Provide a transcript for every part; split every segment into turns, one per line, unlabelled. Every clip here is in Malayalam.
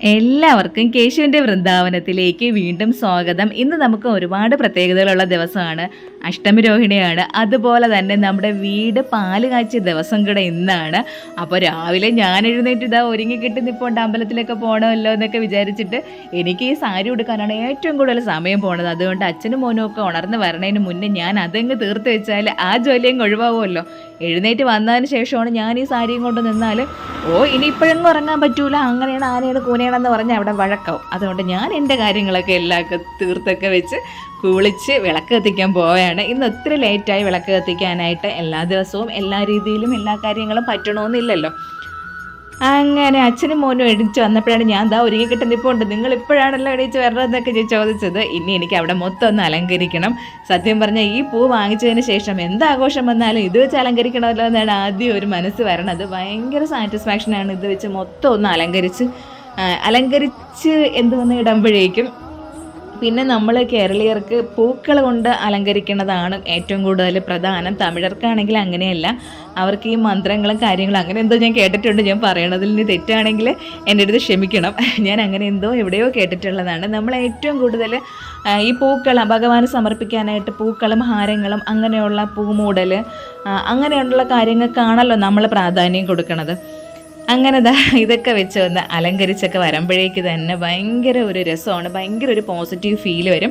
എല്ലാവർക്കും കേശുവിൻ്റെ വൃന്ദാവനത്തിലേക്ക് വീണ്ടും സ്വാഗതം. ഇന്ന് നമുക്ക് ഒരുപാട് പ്രത്യേകതകളുള്ള ദിവസമാണ്. അഷ്ടമി രോഹിണിയാണ്. അതുപോലെ തന്നെ നമ്മുടെ വീട് പാല് കാച്ചിയ ദിവസം കൂടെ ഇന്നാണ്. അപ്പോൾ രാവിലെ ഞാൻ എഴുന്നേറ്റ് ഇതാ ഒരുങ്ങിക്കിട്ട് നിൽപ്പുണ്ട്, അമ്പലത്തിലൊക്കെ പോകണമല്ലോ എന്നൊക്കെ വിചാരിച്ചിട്ട്. എനിക്ക് ഈ സാരി ഉടുക്കാനാണ് ഏറ്റവും കൂടുതൽ സമയം പോണത്. അതുകൊണ്ട് അച്ഛനും മോനും ഒക്കെ ഉണർന്ന് വരണതിന് മുന്നേ ഞാൻ അതങ്ങ് തീർത്ത് വെച്ചാൽ ആ ജോലിയും ഒഴിവാകുമല്ലോ. എഴുന്നേറ്റ് വന്നതിന് ശേഷമാണ് ഞാൻ ഈ സാരിയും കൊണ്ട് നിന്നാൽ ഇനി ഇപ്പോഴെങ്ങും ഉറങ്ങാൻ പറ്റൂല, അങ്ങനെയാണ് ആനയാണ് കൂനയാണെന്ന് പറഞ്ഞ് അവിടെ വഴക്കാവും. അതുകൊണ്ട് ഞാൻ എൻ്റെ കാര്യങ്ങളൊക്കെ എല്ലാം തീർത്തൊക്കെ വെച്ച് കുളിച്ച് വിളക്ക് കത്തിക്കാൻ പോവുകയാണ്. ഇന്ന് ഒത്തിരി ലേറ്റായി വിളക്ക് കത്തിക്കാനായിട്ട്. എല്ലാ ദിവസവും എല്ലാ രീതിയിലും എല്ലാ കാര്യങ്ങളും പറ്റണമെന്നില്ലല്ലോ. അങ്ങനെ അച്ഛനും മോനും എണീച്ച് വന്നപ്പോഴാണ് ഞാൻ ഒരുങ്ങി കിട്ടുന്നിപ്പോണ്ട്, നിങ്ങൾ ഇപ്പോഴാണല്ലോ എണീച്ച് വരണമെന്നൊക്കെ ചോദിച്ചത്. ഇനി എനിക്ക് അവിടെ മൊത്തം ഒന്ന് അലങ്കരിക്കണം. സത്യം പറഞ്ഞാൽ ഈ പൂ വാങ്ങിച്ചതിന് ശേഷം എന്താഘോഷം വന്നാലും ഇത് വെച്ച് അലങ്കരിക്കണമല്ലോ എന്നാണ് ആദ്യം ഒരു മനസ്സ് വരണത്. ഭയങ്കര സാറ്റിസ്ഫാക്ഷനാണ് ഇത് വെച്ച് മൊത്തം ഒന്ന് അലങ്കരിച്ച് എന്തുവന്ന് ഇടുമ്പോഴേക്കും. പിന്നെ നമ്മൾ കേരളീയർക്ക് പൂക്കൾ കൊണ്ട് അലങ്കരിക്കുന്നതാണ് ഏറ്റവും കൂടുതൽ പ്രധാനം. തമിഴർക്കാണെങ്കിൽ അങ്ങനെയല്ല, അവർക്ക് ഈ മന്ത്രങ്ങളും കാര്യങ്ങളും അങ്ങനെ എന്തോ ഞാൻ കേട്ടിട്ടുണ്ട്. ഞാൻ പറയണതിൽ നിന്ന് തെറ്റാണെങ്കിൽ എൻ്റെ അടുത്ത് ക്ഷമിക്കണം. ഞാൻ അങ്ങനെ എന്തോ എവിടെയോ കേട്ടിട്ടുള്ളതാണ്. നമ്മൾ ഏറ്റവും കൂടുതൽ ഈ പൂക്കൾ ഭഗവാന് സമർപ്പിക്കാനായിട്ട് പൂക്കളും ഹാരങ്ങളും അങ്ങനെയുള്ള പൂമൂടൽ അങ്ങനെയുള്ള കാര്യങ്ങൾക്കാണല്ലോ നമ്മൾ പ്രാധാന്യം കൊടുക്കുന്നത്. അങ്ങനെ ഇതൊക്കെ വെച്ച് ഒന്ന് അലങ്കരിച്ചൊക്കെ വരുമ്പോഴേക്ക് തന്നെ ഭയങ്കര ഒരു രസമാണ്, ഭയങ്കര ഒരു പോസിറ്റീവ് ഫീല് വരും.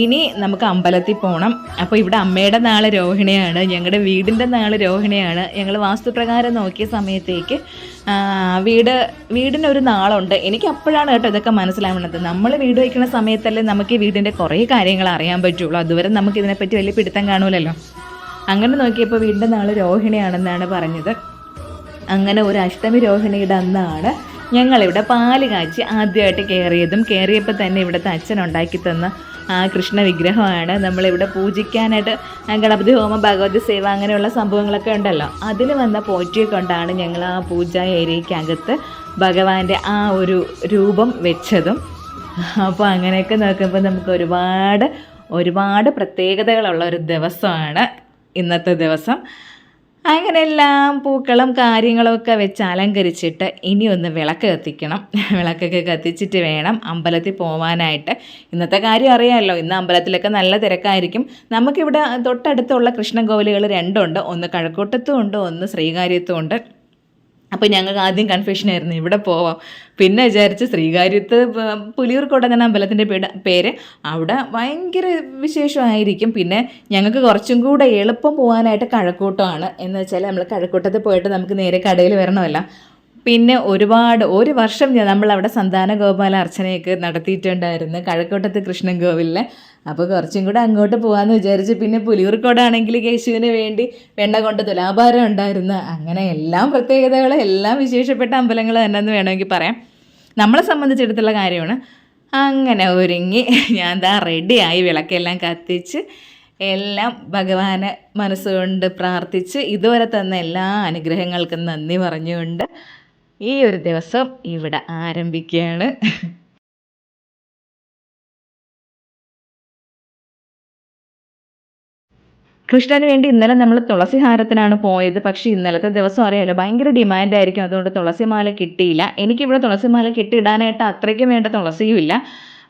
ഇനി നമുക്ക് അമ്പലത്തിൽ പോകണം. അപ്പോൾ ഇവിടെ അമ്മയുടെ നാള് രോഹിണിയാണ്, ഞങ്ങളുടെ വീടിൻ്റെ നാള് രോഹിണിയാണ്. ഞങ്ങൾ വാസ്തുപ്രകാരം നോക്കിയ സമയത്തേക്ക് വീടിനൊരു നാളുണ്ട്. എനിക്ക് അപ്പോഴാണ് കേട്ടോ ഇതൊക്കെ മനസ്സിലാവുന്നത്. നമ്മൾ വീട് വയ്ക്കുന്ന സമയത്തല്ലേ നമുക്ക് ഈ വീടിൻ്റെ കുറേ കാര്യങ്ങൾ അറിയാൻ പറ്റുള്ളൂ. അതുവരെ നമുക്ക് ഇതിനെപ്പറ്റി വലിയ പിടുത്തം കാണൂലല്ലോ. അങ്ങനെ നോക്കിയപ്പോൾ വീടിൻ്റെ നാള് രോഹിണിയാണെന്നാണ് പറഞ്ഞത്. അങ്ങനെ ഒരു അഷ്ടമി രോഹിണിയുടെ അന്നാണ് ഞങ്ങളിവിടെ പാല് കാച്ചി ആദ്യമായിട്ട് കയറിയപ്പോൾ തന്നെ ഇവിടുത്തെ അച്ഛൻ ഉണ്ടാക്കി തന്ന ആ കൃഷ്ണ വിഗ്രഹമാണ് നമ്മളിവിടെ പൂജിക്കാനായിട്ട്. ഗണപതി ഹോമം, ഭഗവതി സേവ അങ്ങനെയുള്ള സംഭവങ്ങളൊക്കെ ഉണ്ടല്ലോ, അതിന് വന്ന പോറ്റിയെ കൊണ്ടാണ് ഞങ്ങൾ ആ പൂജാ ഏരിയയ്ക്കകത്ത് ഭഗവാന്റെ ആ ഒരു രൂപം വെച്ചതും. അപ്പോൾ അങ്ങനെയൊക്കെ നോക്കുമ്പോൾ നമുക്ക് ഒരുപാട് പ്രത്യേകതകളുള്ള ഒരു ദിവസമാണ് ഇന്നത്തെ ദിവസം. അങ്ങനെ എല്ലാം പൂക്കളും കാര്യങ്ങളൊക്കെ വെച്ച് അലങ്കരിച്ചിട്ട് ഇനി ഒന്ന് വിളക്ക് കത്തിക്കണം. വിളക്കൊക്കെ കത്തിച്ചിട്ട് വേണം അമ്പലത്തിൽ പോകാനായിട്ട്. ഇന്നത്തെ കാര്യം അറിയാമല്ലോ, ഇന്ന് അമ്പലത്തിലൊക്കെ നല്ല തിരക്കായിരിക്കും. നമുക്കിവിടെ തൊട്ടടുത്തുള്ള കൃഷ്ണകോവിലുകൾ രണ്ടുണ്ട്, ഒന്ന് കഴക്കൂട്ടത്തും ഉണ്ട്, ഒന്ന് ശ്രീകാര്യത്തും ഉണ്ട്. അപ്പോൾ ഞങ്ങൾക്ക് ആദ്യം കൺഫ്യൂഷനായിരുന്നു ഇവിടെ പോവാം. പിന്നെ വിചാരിച്ച് ശ്രീകാര്യത്ത് പുലിയൂർക്കോട് എന്ന അമ്പലത്തിൻ്റെ പേര്, അവിടെ ഭയങ്കര വിശേഷമായിരിക്കും. പിന്നെ ഞങ്ങൾക്ക് കുറച്ചും കൂടെ എളുപ്പം പോകാനായിട്ട് കഴക്കൂട്ടമാണ്. എന്ന് വെച്ചാൽ നമ്മൾ കഴക്കൂട്ടത്തിൽ പോയിട്ട് നമുക്ക് നേരെ കടയിൽ വരണമല്ലോ. പിന്നെ ഒരു വർഷം നമ്മളവിടെ സന്താന ഗോപാല അർച്ചനയൊക്കെ നടത്തിയിട്ടുണ്ടായിരുന്നു കഴക്കൂട്ടത്ത് കൃഷ്ണൻ കോവിലിൽ. അപ്പോൾ കുറച്ചും കൂടെ അങ്ങോട്ട് പോകാമെന്ന് വിചാരിച്ച് പിന്നെ പുലിയൂർക്കോടാണെങ്കിൽ കേശുവിന് വേണ്ടി വെണ്ണ കൊണ്ട് തുലാഭാരം ഉണ്ടായിരുന്നു. അങ്ങനെ എല്ലാം പ്രത്യേകതകൾ, എല്ലാം വിശേഷപ്പെട്ട അമ്പലങ്ങൾ തന്നെയെന്ന് വേണമെങ്കിൽ പറയാം. നമ്മളെ സംബന്ധിച്ചിടത്തുള്ള കാര്യമാണ്. അങ്ങനെ ഒരുങ്ങി ഞാൻ റെഡിയായി വിളക്കെല്ലാം കത്തിച്ച് എല്ലാം ഭഗവാനെ മനസ്സുകൊണ്ട് പ്രാർത്ഥിച്ച് ഇതുവരെ തന്ന എല്ലാ അനുഗ്രഹങ്ങൾക്കും നന്ദി പറഞ്ഞുകൊണ്ട് ഈ ഒരു ദിവസം ഇവിടെ ആരംഭിക്കുകയാണ്. കൃഷ്ണന് വേണ്ടി ഇന്നലെ നമ്മൾ തുളസി ഹാരത്തിനാണ് പോയത്. പക്ഷേ ഇന്നലത്തെ ദിവസം അറിയാമല്ലോ ഭയങ്കര ഡിമാൻഡായിരിക്കും, അതുകൊണ്ട് തുളസിമാല കിട്ടിയില്ല. എനിക്കിവിടെ തുളസിമാല കിട്ടിയിടാനായിട്ട് അത്രയ്ക്കും വേണ്ട തുളസിയും ഇല്ല.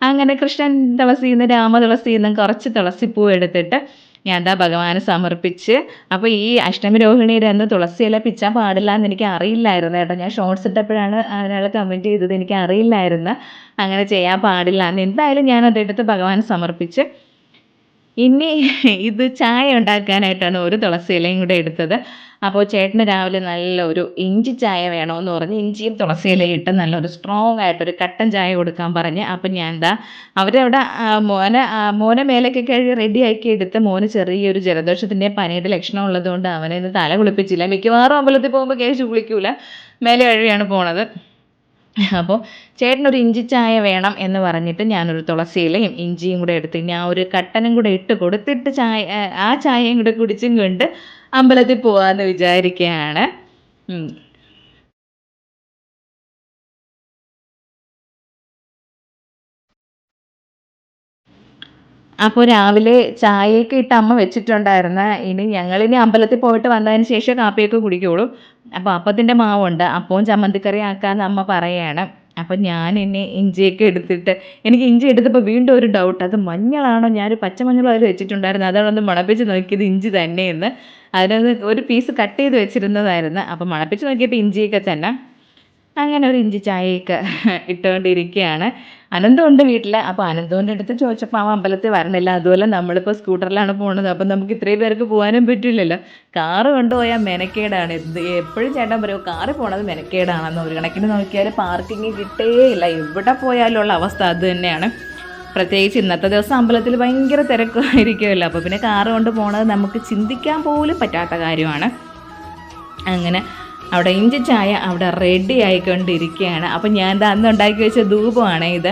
അങ്ങനെ കൃഷ്ണൻ തുളസിയിൽ നിന്ന് രാമ തുളസിയിൽ നിന്നും കുറച്ച് തുളസിപ്പൂ എടുത്തിട്ട് ഞാൻ ഭഗവാന് സമർപ്പിച്ച്. അപ്പോൾ ഈ അഷ്ടമി രോഹിണിയുടെ അന്ന് തുളസിയില പിച്ചാൻ പാടില്ല എന്ന് എനിക്ക് അറിയില്ലായിരുന്നു കേട്ടോ. ഞാൻ ഷോർട്സ് ഇട്ടപ്പോഴാണ് ഒരാൾ കമൻറ്റ് ചെയ്തത്, എനിക്ക് അറിയില്ലായിരുന്നു അങ്ങനെ ചെയ്യാൻ പാടില്ല എന്ന്. എന്തായാലും ഞാൻ അതെടുത്ത് ഭഗവാന് സമർപ്പിച്ച് ഇനി ഇത് ചായ ഉണ്ടാക്കാനായിട്ടാണ് ഒരു തുളസി ഇലയും കൂടെ എടുത്തത്. അപ്പോൾ ചേട്ടന് രാവിലെ നല്ലൊരു ഇഞ്ചി ചായ വേണമെന്ന് പറഞ്ഞ് ഇഞ്ചിയും തുളസി ഇലയും ഇട്ട് നല്ലൊരു സ്ട്രോങ് ആയിട്ടൊരു കട്ടൻ ചായ കൊടുക്കാൻ പറഞ്ഞ്. അപ്പം ഞാൻ അവരവിടെ മോനെ മേലേക്ക് കഴുകി റെഡിയാക്കി എടുത്ത്. മോന് ചെറിയൊരു ജലദോഷത്തിൻ്റെ പനിയുടെ ലക്ഷണം ഉള്ളതുകൊണ്ട് അവനെ ഇന്ന് തല കുളിപ്പിച്ചില്ല. മിക്കവാറും അമ്പലത്തിൽ പോകുമ്പോൾ കേശു കുളിക്കൂല, മേലെ കഴുകിയാണ് പോണത്. അപ്പോൾ ചേട്ടനൊരു ഇഞ്ചി ചായ വേണം എന്ന് പറഞ്ഞിട്ട് ഞാനൊരു തുളസിയിലയും ഇഞ്ചിയും കൂടെ എടുത്ത് ഞാൻ ഒരു കട്ടനും കൂടെ ഇട്ട് കൊടുത്തിട്ട് ആ ചായയും കൂടെ കുടിച്ചും കൊണ്ട് അമ്പലത്തിൽ പോകാമെന്ന് വിചാരിക്കുകയാണ്. അപ്പോൾ രാവിലെ ചായയൊക്കെ ഇട്ട് അമ്മ വെച്ചിട്ടുണ്ടായിരുന്നു. ഞങ്ങളിനി അമ്പലത്തിൽ പോയിട്ട് വന്നതിന് ശേഷം കാപ്പിയൊക്കെ കുടിക്കുകയുള്ളൂ. അപ്പോൾ അപ്പത്തിൻ്റെ മാവുണ്ട്, അപ്പവും ചമ്മന്തിക്കറി ആക്കാമെന്ന് അമ്മ പറയുകയാണ്. അപ്പം ഞാൻ എന്നെ ഇഞ്ചിയൊക്കെ എടുത്തിട്ട് എനിക്ക് ഇഞ്ചി എടുത്തപ്പോൾ വീണ്ടും ഒരു ഡൗട്ട്, അത് മഞ്ഞളാണോ, ഞാൻ പച്ചമഞ്ഞളും അതിൽ വെച്ചിട്ടുണ്ടായിരുന്നു, അതാണൊന്ന് മണപ്പിച്ച് നോക്കിയത് ഇഞ്ചി തന്നെയെന്ന്. അതിനകത്ത് ഒരു പീസ് കട്ട് ചെയ്ത് വെച്ചിരുന്നതായിരുന്നു. അപ്പം മണപ്പിച്ച് നോക്കിയപ്പോൾ ഇഞ്ചിയൊക്കെ തന്നെ. അങ്ങനെ ഒരു ഇഞ്ചി ചായയൊക്കെ ഇട്ടുകൊണ്ടിരിക്കുകയാണ്. അനന്തമുണ്ട് വീട്ടിൽ. അപ്പോൾ അനന്തോൻ്റെ അടുത്ത് ചോദിച്ചപ്പോൾ അവൻ അമ്പലത്തിൽ വരണില്ല. അതുപോലെ നമ്മളിപ്പോൾ സ്കൂട്ടറിലാണ് പോകുന്നത്. അപ്പം നമുക്ക് ഇത്രയും പേർക്ക് പോകാനും പറ്റില്ലല്ലോ. കാറ് കൊണ്ടുപോയാൽ മെനക്കേടാണ്. എപ്പോഴും ചേട്ടൻ പറയും കാറ് പോണത് മെനക്കേടാണെന്ന്. ഒരു കണക്കിന് നോക്കിയാൽ പാർക്കിങ് കിട്ടേയില്ല. എവിടെ പോയാലും ഉള്ള അവസ്ഥ അത് തന്നെയാണ്. പ്രത്യേകിച്ച് ഇന്നത്തെ ദിവസം അമ്പലത്തിൽ ഭയങ്കര തിരക്കായിരിക്കുമല്ലോ. അപ്പോൾ പിന്നെ കാറ് കൊണ്ട് പോണത് നമുക്ക് ചിന്തിക്കാൻ പോലും പറ്റാത്ത കാര്യമാണ്. അങ്ങനെ അവിടെ ഇഞ്ചി ചായ അവിടെ റെഡി ആയിക്കൊണ്ടിരിക്കുകയാണ്. അപ്പം ഞാൻ അന്ന് ഉണ്ടാക്കി വെച്ച ധൂപമാണ് ഇത്.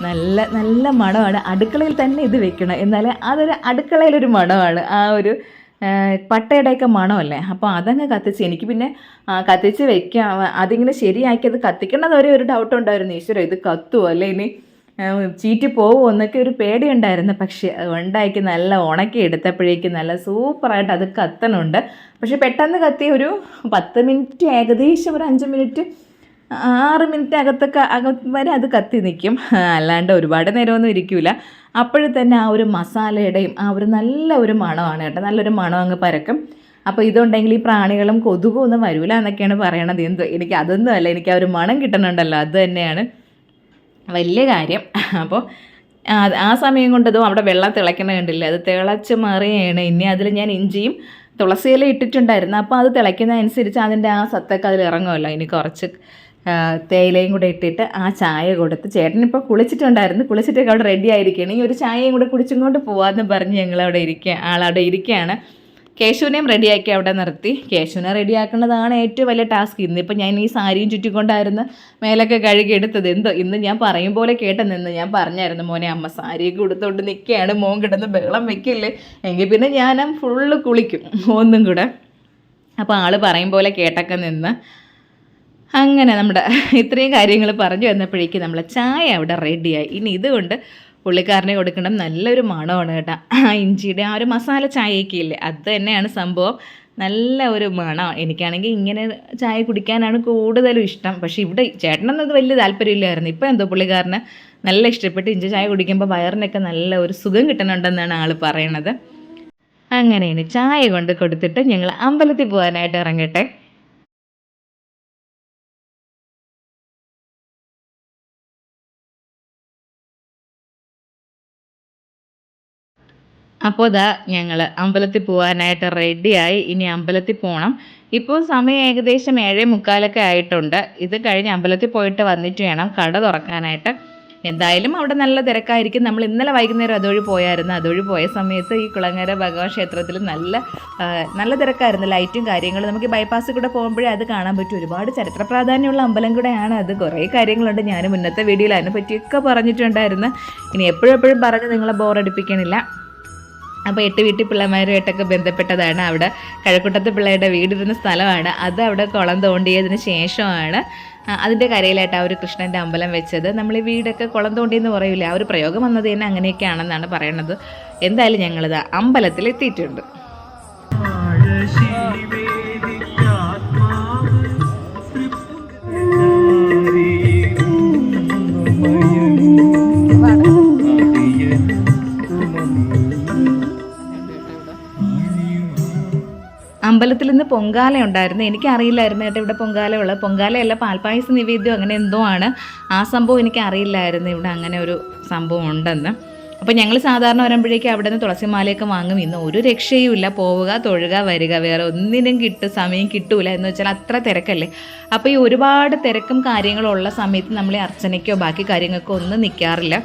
നല്ല നല്ല മണമാണ്. അടുക്കളയിൽ തന്നെ ഇത് വെക്കണം, എന്നാൽ അതൊരു അടുക്കളയിലൊരു മണമാണ്. ആ ഒരു പട്ടയുടെയൊക്കെ മണമല്ലേ. അപ്പോൾ അതങ്ങ് കത്തിച്ച് എനിക്ക് പിന്നെ കത്തിച്ച് വെക്കാം. അതിങ്ങനെ ശരിയാക്കി അത് കത്തിക്കേണ്ടത് ഒരു ഡൗട്ട് ഉണ്ടായിരുന്നു. ഈശ്വര ഇത് കത്തുമോ അല്ലേ, ഇനി ചീറ്റി പോവുമോ എന്നൊക്കെ ഒരു പേടിയുണ്ടായിരുന്നു. പക്ഷേ ഉണ്ടാക്കി നല്ല ഉണക്കി എടുത്തപ്പോഴേക്കും നല്ല സൂപ്പറായിട്ട് അത് കത്തണുണ്ട്. പക്ഷെ പെട്ടെന്ന് കത്തി ഒരു 10 മിനിറ്റ്, ഏകദേശം ഒരു 5 മിനിറ്റ് 6 മിനിറ്റ് അകത്ത് വരെ അത് കത്തി നിൽക്കും. അല്ലാണ്ട് ഒരുപാട് നേരമൊന്നും ഇരിക്കില്ല. അപ്പോഴും തന്നെ ആ ഒരു മസാലയുടെയും ആ ഒരു നല്ല ഒരു മണമാണ് കേട്ടോ. നല്ലൊരു മണം അങ്ങ് പരക്കും. അപ്പോൾ ഇതുണ്ടെങ്കിൽ ഈ പ്രാണികളും കൊതുകും ഒന്നും വരില്ല എന്നൊക്കെയാണ് പറയണത്. എന്തോ എനിക്ക് അതൊന്നും അല്ല, എനിക്ക് ആ ഒരു മണം കിട്ടുന്നുണ്ടല്ലോ, അത് തന്നെയാണ് വലിയ കാര്യം. അപ്പോൾ ആ സമയം കൊണ്ടതും അവിടെ വെള്ളം തിളയ്ക്കണ കണ്ടില്ലേ, അത് തിളച്ച് മറിയാണ്. ഇനി അതിൽ ഞാൻ ഇഞ്ചിയും തുളസിയില ഇട്ടിട്ടുണ്ടായിരുന്നു. അപ്പോൾ അത് തിളയ്ക്കുന്നതനുസരിച്ച് അതിൻ്റെ ആ സത്തൊക്കെ അതിൽ ഇറങ്ങുമല്ലോ. ഇനി കുറച്ച് തേയിലയും കൂടെ ഇട്ടിട്ട് ആ ചായ കൊടുത്ത്, ചേട്ടനിപ്പോൾ കുളിച്ചിട്ടുണ്ടായിരുന്നു, കുളിച്ചിട്ടൊക്കെ അവിടെ റെഡി ആയിരിക്കുകയാണ്. ഈ ഒരു ചായയും കൂടെ കുടിച്ചും കൊണ്ട് പോകാമെന്ന് പറഞ്ഞ് ഞങ്ങളവിടെ ആളവിടെ ഇരിക്കുകയാണ്. കേശുവിനെയും റെഡിയാക്കി അവിടെ നിർത്തി. കേശുവിനെ റെഡിയാക്കുന്നതാണ് ഏറ്റവും വലിയ ടാസ്ക്. ഇന്നിപ്പോൾ ഞാൻ ഈ സാരിയും ചുറ്റിക്കൊണ്ടായിരുന്നു മേലൊക്കെ കഴുകി എടുത്തത്. എന്തോ ഇന്ന് ഞാൻ പറയും പോലെ കേട്ടെന്ന് ഞാൻ പറഞ്ഞായിരുന്നു, മോനെ അമ്മ സാരിയൊക്കെ കൊടുത്തോണ്ട് നിൽക്കുകയാണ്, മോൻ കിടന്ന് ബഹളം വെക്കില്ലേ, എങ്കിൽ പിന്നെ ഞാൻ ഫുള്ള് കുളിക്കും ഒന്നും കൂടെ. അപ്പോൾ ആൾ പറയും പോലെ കേട്ടൊക്കെ നിന്ന് അങ്ങനെ നമ്മുടെ ഇത്രയും കാര്യങ്ങൾ പറഞ്ഞു വന്നപ്പോഴേക്കും നമ്മളെ ചായ അവിടെ റെഡിയായി. ഇനി ഇതുകൊണ്ട് പുള്ളിക്കാരനെ കൊടുക്കണം. നല്ലൊരു മണമാണ് കേട്ടോ. ഇഞ്ചിയുടെ ആ ഒരു മസാല ചായയൊക്കെ ഇല്ലേ, അത് തന്നെയാണ് സംഭവം. നല്ല ഒരു മണം. എനിക്കാണെങ്കിൽ ഇങ്ങനെ ചായ കുടിക്കാനാണ് കൂടുതലും ഇഷ്ടം. പക്ഷേ ഇവിടെ ചേട്ടനൊന്നും അത് വലിയ താല്പര്യമില്ലായിരുന്നു. ഇപ്പോൾ എന്തോ പുള്ളിക്കാരന് നല്ല ഇഷ്ടപ്പെട്ട് ഇഞ്ചി ചായ കുടിക്കുമ്പോൾ വയറിനൊക്കെ നല്ല ഒരു സുഖം കിട്ടുന്നുണ്ടെന്നാണ് ആൾ പറയണത്. അങ്ങനെയാണ് ചായ കൊണ്ട് കൊടുത്തിട്ട് ഞങ്ങൾ അമ്പലത്തിൽ പോകാനായിട്ട് ഇറങ്ങട്ടെ. അപ്പോൾ ഇതാ ഞങ്ങൾ അമ്പലത്തിൽ പോകാനായിട്ട് റെഡിയായി. ഇനി അമ്പലത്തിൽ പോകണം. ഇപ്പോൾ സമയം ഏകദേശം 7:45 ആയിട്ടുണ്ട്. ഇത് കഴിഞ്ഞ് അമ്പലത്തിൽ പോയിട്ട് വന്നിട്ട് വേണം കട തുറക്കാനായിട്ട്. എന്തായാലും അവിടെ നല്ല തിരക്കായിരിക്കും. നമ്മൾ ഇന്നലെ വൈകുന്നേരം അതുവഴി പോയായിരുന്നു. അതുവഴി പോയ സമയത്ത് ഈ കുളങ്ങര ഭഗവാൻ ക്ഷേത്രത്തിൽ നല്ല തിരക്കായിരുന്നു. ലൈറ്റും കാര്യങ്ങളും നമുക്ക് ബൈപ്പാസിൽ കൂടെ പോകുമ്പോഴേ അത് കാണാൻ പറ്റും. ഒരുപാട് ചരിത്ര പ്രാധാന്യമുള്ള അമ്പലം കൂടെയാണ് അത്. കുറേ കാര്യങ്ങളുണ്ട്. ഞാൻ മുന്നത്തെ വീഡിയോയിൽ അതിനെ പറ്റിയൊക്കെ പറഞ്ഞിട്ടുണ്ടായിരുന്നു. ഇനി എപ്പോഴും പറഞ്ഞ് നിങ്ങളെ ബോറടിപ്പിക്കണില്ല. അപ്പോൾ 8 വീട്ടിൽ പിള്ളമാരുമായിട്ടൊക്കെ ബന്ധപ്പെട്ടതാണ്. അവിടെ കഴക്കൂട്ടത്ത് പിള്ളയുടെ വീടിരുന്ന സ്ഥലമാണ്. അത് അവിടെ കുളം തോണ്ടിയതിന് ശേഷമാണ് അതിൻ്റെ കരയിലായിട്ട് ആ ഒരു കൃഷ്ണൻ്റെ അമ്പലം വെച്ചത്. നമ്മൾ ഈ വീടൊക്കെ കുളം തോണ്ടിയെന്ന് പറയില്ല, ആ ഒരു പ്രയോഗം വന്നത് തന്നെ അങ്ങനെയൊക്കെയാണെന്നാണ് പറയണത്. എന്തായാലും ഞങ്ങളിത് അമ്പലത്തിൽ എത്തിയിട്ടുണ്ട്. അമ്പലത്തിൽ നിന്ന് പൊങ്കാല ഉണ്ടായിരുന്നു. എനിക്കറിയില്ലായിരുന്നു കേട്ടോ ഇവിടെ പൊങ്കാലയുള്ള. പൊങ്കാലയല്ല, പാൽപ്പായസ നിവേദ്യം അങ്ങനെ എന്തോ ആണ്. ആ സംഭവം എനിക്കറിയില്ലായിരുന്നു ഇവിടെ അങ്ങനെ ഒരു സംഭവം ഉണ്ടെന്ന്. അപ്പോൾ ഞങ്ങൾ സാധാരണ വരുമ്പോഴേക്കും അവിടെ നിന്ന് തുളസിമാലയൊക്കെ വാങ്ങും. ഇന്ന് ഒരു രക്ഷയുമില്ല, പോവുക തൊഴുക വരിക, വേറെ ഒന്നിനും സമയം കിട്ടൂല. എന്ന് വെച്ചാൽ അത്ര തിരക്കല്ലേ. അപ്പോൾ ഈ ഒരുപാട് തിരക്കും കാര്യങ്ങളുള്ള സമയത്ത് നമ്മൾ അർച്ചനയ്ക്കോ ബാക്കി കാര്യങ്ങൾക്കോ ഒന്നും നിൽക്കാറില്ല.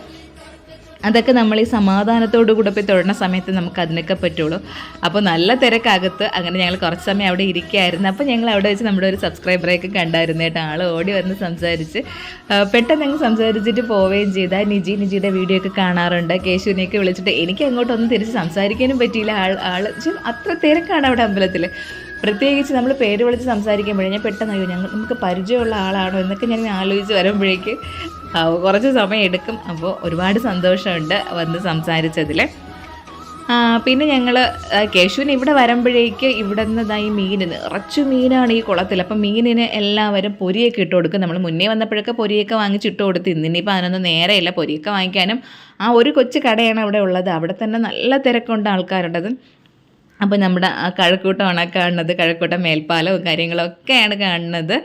അതൊക്കെ നമ്മൾ ഈ സമാധാനത്തോടു കൂടെ പോയി തൊഴുന്ന സമയത്ത് നമുക്ക് അതിനൊക്കെ പറ്റുള്ളൂ. അപ്പോൾ നല്ല തിരക്കകത്ത്. അങ്ങനെ ഞങ്ങൾ കുറച്ച് സമയം അവിടെ ഇരിക്കുകയായിരുന്നു. അപ്പോൾ ഞങ്ങൾ അവിടെ വെച്ച് നമ്മുടെ ഒരു സബ്സ്ക്രൈബറെയൊക്കെ കണ്ടായിരുന്നു കേട്ടോ. ആൾ ഓടി വന്ന് സംസാരിച്ച് പെട്ടെന്ന് ഞങ്ങൾ സംസാരിച്ചിട്ട് പോവുകയും ചെയ്താൽ നിജിയുടെ വീഡിയോ ഒക്കെ കാണാറുണ്ട്. കേശുവിനെയൊക്കെ വിളിച്ചിട്ട് എനിക്ക് അങ്ങോട്ടൊന്നും തിരിച്ച് സംസാരിക്കാനും പറ്റിയില്ല. ആൾ അത്ര തിരക്കാണ് അവിടെ അമ്പലത്തിൽ. പ്രത്യേകിച്ച് നമ്മൾ പേര് വിളിച്ച് സംസാരിക്കുമ്പോഴേ ഞാൻ പെട്ടെന്ന് നമുക്ക് പരിചയമുള്ള ആളാണോ എന്നൊക്കെ ഞാൻ ആലോചിച്ച് വരുമ്പോഴേക്ക് കുറച്ച് സമയം എടുക്കും. അപ്പോൾ ഒരുപാട് സന്തോഷമുണ്ട് വന്ന് സംസാരിച്ചതിൽ. പിന്നെ ഞങ്ങൾ കേശുവിന് ഇവിടെ വരുമ്പോഴേക്ക് ഇവിടെ നിന്ന് ഈ മീൻ നിറച്ചു മീനാണ് ഈ കുളത്തിൽ. അപ്പം മീനിന് എല്ലാവരും പൊരിയൊക്കെ ഇട്ട് കൊടുക്കും. നമ്മൾ മുന്നേ വന്നപ്പോഴൊക്കെ പൊരിയൊക്കെ വാങ്ങിച്ചിട്ട് കൊടുത്ത്, ഇന്നിപ്പോൾ അതിനൊന്നും നേരെയില്ല. പൊരിയൊക്കെ വാങ്ങിക്കാനും ഒരു കൊച്ചു കടയാണ് അവിടെ ഉള്ളത്. അവിടെ തന്നെ നല്ല തിരക്കുണ്ട് ആൾക്കാരുടേത്. അപ്പോൾ നമ്മുടെ ആ കഴക്കൂട്ടമാണ് കാണുന്നത്. കഴക്കൂട്ടം മേൽപ്പാലവും കാര്യങ്ങളൊക്കെയാണ് കാണുന്നത്.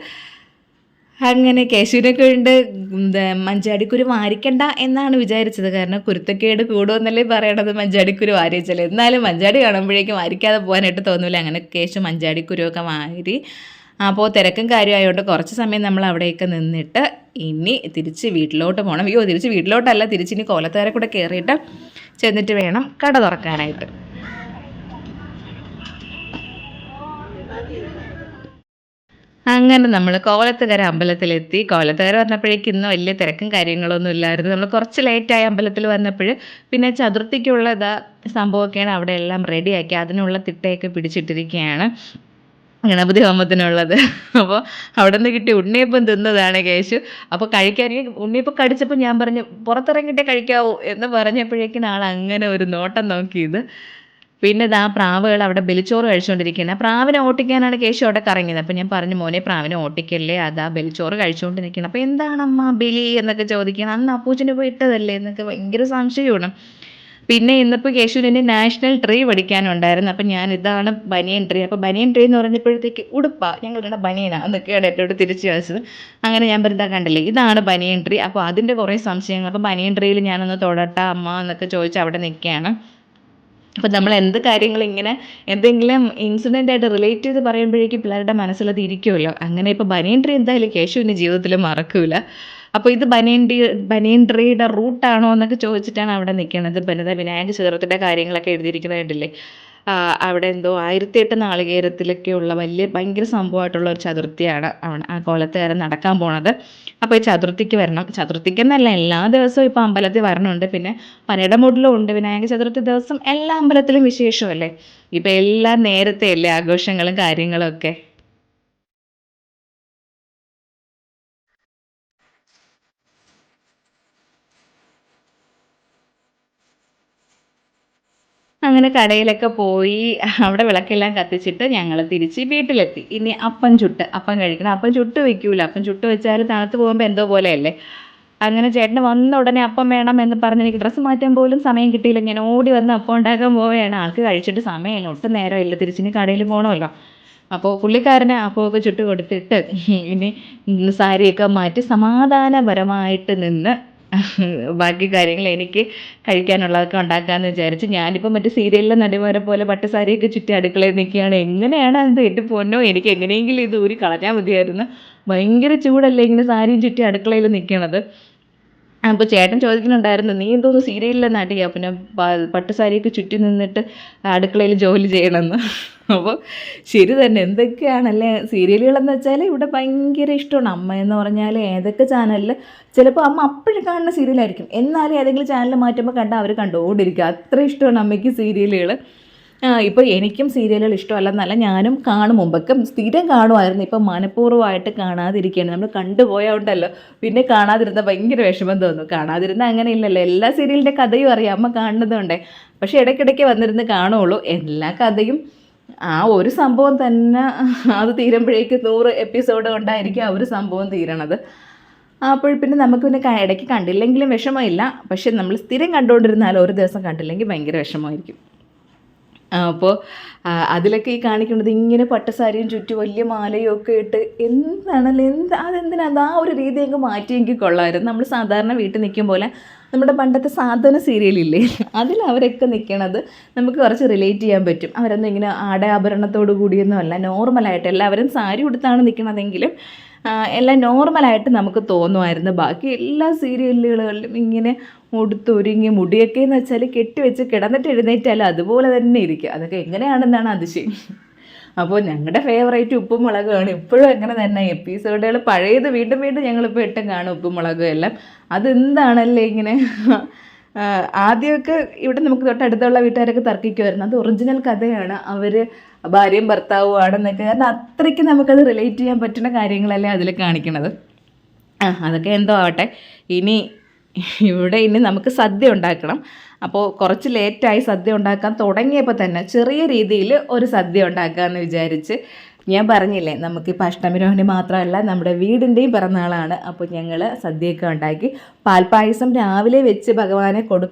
അങ്ങനെ കേശുവിനൊക്കെ ഉണ്ട് മഞ്ചാടിക്കുരു വാരിക്കണ്ട എന്നാണ് വിചാരിച്ചത്. കാരണം കുരുത്തക്കേട് കൂടുമെന്നല്ലേ പറയണത് മഞ്ചാടിക്കുരു വാരിച്ചാൽ. എന്നാലും മഞ്ചാടി കാണുമ്പോഴേക്കും വാരിക്കാതെ പോകാനായിട്ട് തോന്നില്ല. അങ്ങനെ കേശു മഞ്ചാടിക്കുരുവൊക്കെ വാരി. അപ്പോൾ തിരക്കും കാര്യമായതുകൊണ്ട് കുറച്ച് സമയം നമ്മൾ അവിടെയൊക്കെ നിന്നിട്ട് ഇനി തിരിച്ച് വീട്ടിലോട്ട് പോകണം. തിരിച്ച് വീട്ടിലോട്ടല്ല, തിരിച്ചിനി കോലത്തേരെ കൂടെ കയറിയിട്ട് ചെന്നിട്ട് വേണം കട തുറക്കാനായിട്ട്. അങ്ങനെ നമ്മൾ കോലത്തുകര അമ്പലത്തിലെത്തി. കോലത്തുകര വന്നപ്പോഴേക്കും ഇന്ന് വലിയ തിരക്കും കാര്യങ്ങളൊന്നും ഇല്ലായിരുന്നു. നമ്മൾ കുറച്ച് ലേറ്റായി അമ്പലത്തിൽ വന്നപ്പോൾ. പിന്നെ ചതുർത്ഥിക്കുള്ള സംഭവമൊക്കെയാണ് അവിടെ എല്ലാം റെഡിയാക്കി. അതിനുള്ള തിട്ടയൊക്കെ പിടിച്ചിട്ടിരിക്കുകയാണ്, ഗണപതി ഹോമത്തിനുള്ളത്. അപ്പോൾ അവിടെ നിന്ന് കിട്ടിയ ഉണ്ണിയപ്പം തിന്നതാണ് കേശു. അപ്പോൾ കഴിക്കാനെങ്കിൽ ഉണ്ണിയപ്പം കടിച്ചപ്പോൾ ഞാൻ പറഞ്ഞു പുറത്തിറങ്ങിയിട്ടേ കഴിക്കാവൂ എന്ന് പറഞ്ഞപ്പോഴേക്കും ആൾ അങ്ങനെ ഒരു നോട്ടം നോക്കിയത്. പിന്നെ പ്രാവുകൾ അവിടെ ബലിച്ചോറ് കഴിച്ചുകൊണ്ടിരിക്കുന്നത്. പ്രാവിനെ ഓട്ടിക്കാനാണ് കേശു അവിടെ കറങ്ങിയത്. അപ്പോൾ ഞാൻ പറഞ്ഞു, മോനെ പ്രാവിനെ ഓട്ടിക്കല്ലേ, ബലിച്ചോറ് കഴിച്ചുകൊണ്ട് നിൽക്കണം. അപ്പോൾ എന്താണമ്മ ബലി എന്നൊക്കെ ചോദിക്കണം. അന്ന് അപ്പൂച്ചന് പോയി ഇട്ടതല്ലേ എന്നൊക്കെ ഭയങ്കര സംശയമാണ്. പിന്നെ ഇന്നിപ്പോൾ കേശുവിന് നാഷണൽ ട്രീ പഠിക്കാനുണ്ടായിരുന്നു. അപ്പം ഞാൻ ഇതാണ് ബനിയൻ ട്രീ. അപ്പോൾ ബനിയൻ ട്രീ എന്ന് പറഞ്ഞപ്പോഴത്തേക്ക് ഉടുപ്പാ, ഞങ്ങളുടെ ബനിയനാ എന്നൊക്കെയാണ് എന്നോട് തിരിച്ചു ചോദിച്ചത്. അങ്ങനെ ഞാൻ പറഞ്ഞാൽ കണ്ടില്ലേ, ഇതാണ് ബനിയൻ ട്രീ. അപ്പോൾ അതിൻ്റെ കുറേ സംശയങ്ങൾ. അപ്പോൾ ബനിയൻ ട്രീയിൽ ഞാനൊന്ന് തൊടട്ടാ അമ്മ എന്നൊക്കെ ചോദിച്ച് അവിടെ നിൽക്കുകയാണ്. അപ്പോൾ നമ്മൾ എന്ത് കാര്യങ്ങൾ ഇങ്ങനെ എന്തെങ്കിലും ഇൻസിഡൻ്റ് ആയിട്ട് റിലേറ്റ് ചെയ്ത് പറയുമ്പോഴേക്കും പിള്ളേരുടെ മനസ്സിലത് ഇരിക്കുമല്ലോ. അങ്ങനെ ഇപ്പോൾ ബനിയൻ ട്രീ എന്തായാലും കേശുവിൻ്റെ ജീവിതത്തിൽ മറക്കൂല. അപ്പോൾ ഇത് ബനിയൻ ട്രീയുടെ റൂട്ടാണോ എന്നൊക്കെ ചോദിച്ചിട്ടാണ് അവിടെ നിൽക്കുന്നത്. വിനായക ചതുർത്ഥിയുടെ കാര്യങ്ങളൊക്കെ എഴുതിയിരിക്കുന്നത് കണ്ടില്ലേ. അവിടെ എന്തോ 1008 നാളികേരത്തിലൊക്കെയുള്ള ഭയങ്കര സംഭവമായിട്ടുള്ള ഒരു ചതുർത്ഥിയാണ് ആ കോലത്തുകാരൻ നടക്കാൻ പോണത്. അപ്പോൾ ഈ ചതുർത്ഥിക്ക് വരണം. ചതുർത്ഥിക്കെന്നല്ല, എല്ലാ ദിവസവും ഇപ്പോൾ അമ്പലത്തിൽ വരണമുണ്ട്. പിന്നെ പനയുടെ മൂട്ടിലും ഉണ്ട്. വിനായക ചതുർത്ഥി ദിവസം എല്ലാ അമ്പലത്തിലും വിശേഷമല്ലേ. ഇപ്പം എല്ലാം നേരത്തെ അല്ലേ ആഘോഷങ്ങളും കാര്യങ്ങളും ഒക്കെ. അങ്ങനെ കടയിലൊക്കെ പോയി അവിടെ വിളക്കെല്ലാം കത്തിച്ചിട്ട് ഞങ്ങൾ തിരിച്ച് വീട്ടിലെത്തി. ഇനി അപ്പം കഴിക്കണം. അപ്പം ചുട്ട് വയ്ക്കൂല. അപ്പം ചുട്ട് വെച്ചാൽ തണുത്ത് പോകുമ്പോൾ എന്തോ പോലെയല്ലേ. അങ്ങനെ ചേട്ടന് വന്ന ഉടനെ അപ്പം വേണം എന്ന് പറഞ്ഞ് എനിക്ക് ഡ്രസ്സ് മാറ്റാൻ പോലും സമയം കിട്ടിയില്ല. ഞാൻ ഓടി വന്ന് അപ്പം ഉണ്ടാക്കാൻ പോവുകയാണ്. ആൾക്ക് കഴിച്ചിട്ട് സമയമില്ല, ഒട്ടും നേരമില്ല. തിരിച്ചിനി കടയിൽ പോകണമല്ലോ. അപ്പോൾ പുള്ളിക്കാരനെ അപ്പമൊക്കെ ചുട്ട് കൊടുത്തിട്ട് ഇനി സാരിയൊക്കെ മാറ്റി സമാധാനപരമായിട്ട് നിന്ന് ബാക്കി കാര്യങ്ങൾ എനിക്ക് കഴിക്കാനുള്ളതൊക്കെ ഉണ്ടാക്കാമെന്ന് വിചാരിച്ച് ഞാനിപ്പോൾ മറ്റേ സീരിയലിലെ നടിമാരെ പോലെ പട്ടുസാരിയൊക്കെ ചുറ്റി അടുക്കളയിൽ നിൽക്കുകയാണ്. എങ്ങനെയാണ് അത് എൻ്റെ പൊന്നോ, എനിക്ക് എങ്ങനെയെങ്കിലും ഇത് ഊരി കളഞ്ഞാൽ മതിയായിരുന്നു. ഭയങ്കര ചൂടല്ലേ ഇങ്ങനെ സാരിയും ചുറ്റി അടുക്കളയിൽ നിൽക്കണത്. അപ്പോൾ ചേട്ടൻ ചോദിക്കുന്നുണ്ടായിരുന്നു, നീ എന്തോന്ന് സീരിയലിലെ നടിയാ, പിന്നെ പട്ടുസാരിയൊക്കെ ചുറ്റി നിന്നിട്ട് അടുക്കളയിൽ ജോലി ചെയ്യണമെന്ന്. അപ്പോൾ ശരി തന്നെ, എന്തൊക്കെയാണല്ലേ സീരിയലുകളെന്ന് വെച്ചാൽ ഇവിടെ ഭയങ്കര ഇഷ്ടമാണ്. അമ്മ എന്ന് പറഞ്ഞാൽ ഏതൊക്കെ ചാനലിൽ ചിലപ്പോൾ അമ്മ അപ്പോഴും കാണുന്ന സീരിയലായിരിക്കും, എന്നാലും ഏതെങ്കിലും ചാനൽ മാറ്റുമ്പോൾ കണ്ടാൽ അവർ കണ്ടുകൊണ്ടിരിക്കുക. അത്ര ഇഷ്ടമാണ് അമ്മയ്ക്ക് സീരിയലുകൾ. ഇപ്പോൾ എനിക്കും സീരിയലുകൾ ഇഷ്ടമല്ലെന്നല്ല, ഞാനും കാണും. മുമ്പൊക്കെ സ്ഥിരം കാണുമായിരുന്നു. ഇപ്പം മനഃപൂർവ്വമായിട്ട് കാണാതിരിക്കുകയാണ്. നമ്മൾ കണ്ടുപോയതുകൊണ്ടല്ലോ പിന്നെ കാണാതിരുന്ന ഭയങ്കര വിഷമം തോന്നും. കാണാതിരുന്ന അങ്ങനെ ഇല്ലല്ലോ, എല്ലാ സീരിയലിൻ്റെ കഥയും അറിയാം അമ്മ കാണുന്നതുകൊണ്ടേ. പക്ഷേ ഇടയ്ക്കിടയ്ക്ക് വന്നിരുന്ന് കാണുള്ളൂ. എല്ലാ കഥയും ആ ഒരു സംഭവം തന്നെ അത് തീരുമ്പോഴേക്ക് 100 എപ്പിസോഡ് കൊണ്ടായിരിക്കും ആ ഒരു സംഭവം തീരണത്. അപ്പോൾ പിന്നെ നമുക്ക് പിന്നെ ഇടയ്ക്ക് കണ്ടില്ലെങ്കിലും വിഷമമില്ല. പക്ഷെ നമ്മൾ സ്ഥിരം കണ്ടുകൊണ്ടിരുന്നാൽ ഒരു ദിവസം കണ്ടില്ലെങ്കിൽ ഭയങ്കര വിഷമമായിരിക്കും. അപ്പോൾ അതിലൊക്കെ ഈ കാണിക്കുന്നത് ഇങ്ങനെ പട്ടുസാരിയും ചുറ്റി വലിയ മാലയും ഒക്കെ ഇട്ട് എന്താണല്ലോ, അതെന്തിനാണ് ആ ഒരു രീതി അങ്ങ് മാറ്റിയെങ്കിൽ കൊള്ളാമായിരുന്നു. നമ്മൾ സാധാരണ വീട്ടിൽ നിൽക്കും പോലെ നമ്മുടെ പണ്ടത്തെ സാധന സീരിയലില്ലേ, അതിൽ അവരൊക്കെ നിൽക്കണത് നമുക്ക് കുറച്ച് റിലേറ്റ് ചെയ്യാൻ പറ്റും. അവരൊന്നും ഇങ്ങനെ ആടയാഭരണത്തോടു കൂടിയൊന്നും അല്ല, നോർമലായിട്ട് എല്ലാവരും സാരി ഉടുത്താണ് നിൽക്കണതെങ്കിലും എല്ലാം നോർമലായിട്ട് നമുക്ക് തോന്നുമായിരുന്നു. ബാക്കി എല്ലാ സീരിയലുകളിലും ഇങ്ങനെ ഉടുത്തൊരുങ്ങി മുടിയൊക്കെ എന്ന് വെച്ചാൽ കെട്ടിവെച്ച് കിടന്നിട്ട് എഴുന്നേറ്റാലും അതുപോലെ തന്നെ ഇരിക്കുക. അതൊക്കെ എങ്ങനെയാണെന്നാണ് അതിശയം. അപ്പോൾ ഞങ്ങളുടെ ഫേവറേറ്റ് ഉപ്പും മുളകുമാണ് ഇപ്പോഴും അങ്ങനെ തന്നെ. എപ്പിസോഡുകൾ പഴയത് വീണ്ടും വീണ്ടും ഞങ്ങളിപ്പോൾ ഇട്ടും കാണും ഉപ്പും മുളകും എല്ലാം. അതെന്താണല്ലേ ഇങ്ങനെ. ആദ്യമൊക്കെ ഇവിടെ നമുക്ക് തൊട്ടടുത്തുള്ള വീട്ടുകാരൊക്കെ തർക്കിക്കുമായിരുന്നു, അത് ഒറിജിനൽ കഥയാണ്, അവർ ഭാര്യയും ഭർത്താവും ആണെന്നൊക്കെ. കാരണം അത്രയ്ക്ക് നമുക്കത് റിലേറ്റ് ചെയ്യാൻ പറ്റുന്ന കാര്യങ്ങളല്ലേ അതിൽ കാണിക്കണത്. അതൊക്കെ എന്തോ ആവട്ടെ. ഇനി ഇവിടെ ഇനി നമുക്ക് സദ്യ ഉണ്ടാക്കണം. അപ്പോൾ കുറച്ച് ലേറ്റായി സദ്യ ഉണ്ടാക്കാൻ തുടങ്ങിയപ്പോൾ തന്നെ ചെറിയ രീതിയിൽ ഒരു സദ്യ ഉണ്ടാക്കാമെന്ന് വിചാരിച്ച്. ഞാൻ പറഞ്ഞില്ലേ നമുക്കിപ്പോൾ അഷ്ടമിരോഹിണി മാത്രമല്ല നമ്മുടെ വീടിൻ്റെയും പിറന്നാളാണ്. അപ്പോൾ ഞങ്ങൾ സദ്യയൊക്കെ ഉണ്ടാക്കി. പാൽപ്പായസം രാവിലെ വെച്ച് ഭഗവാനെ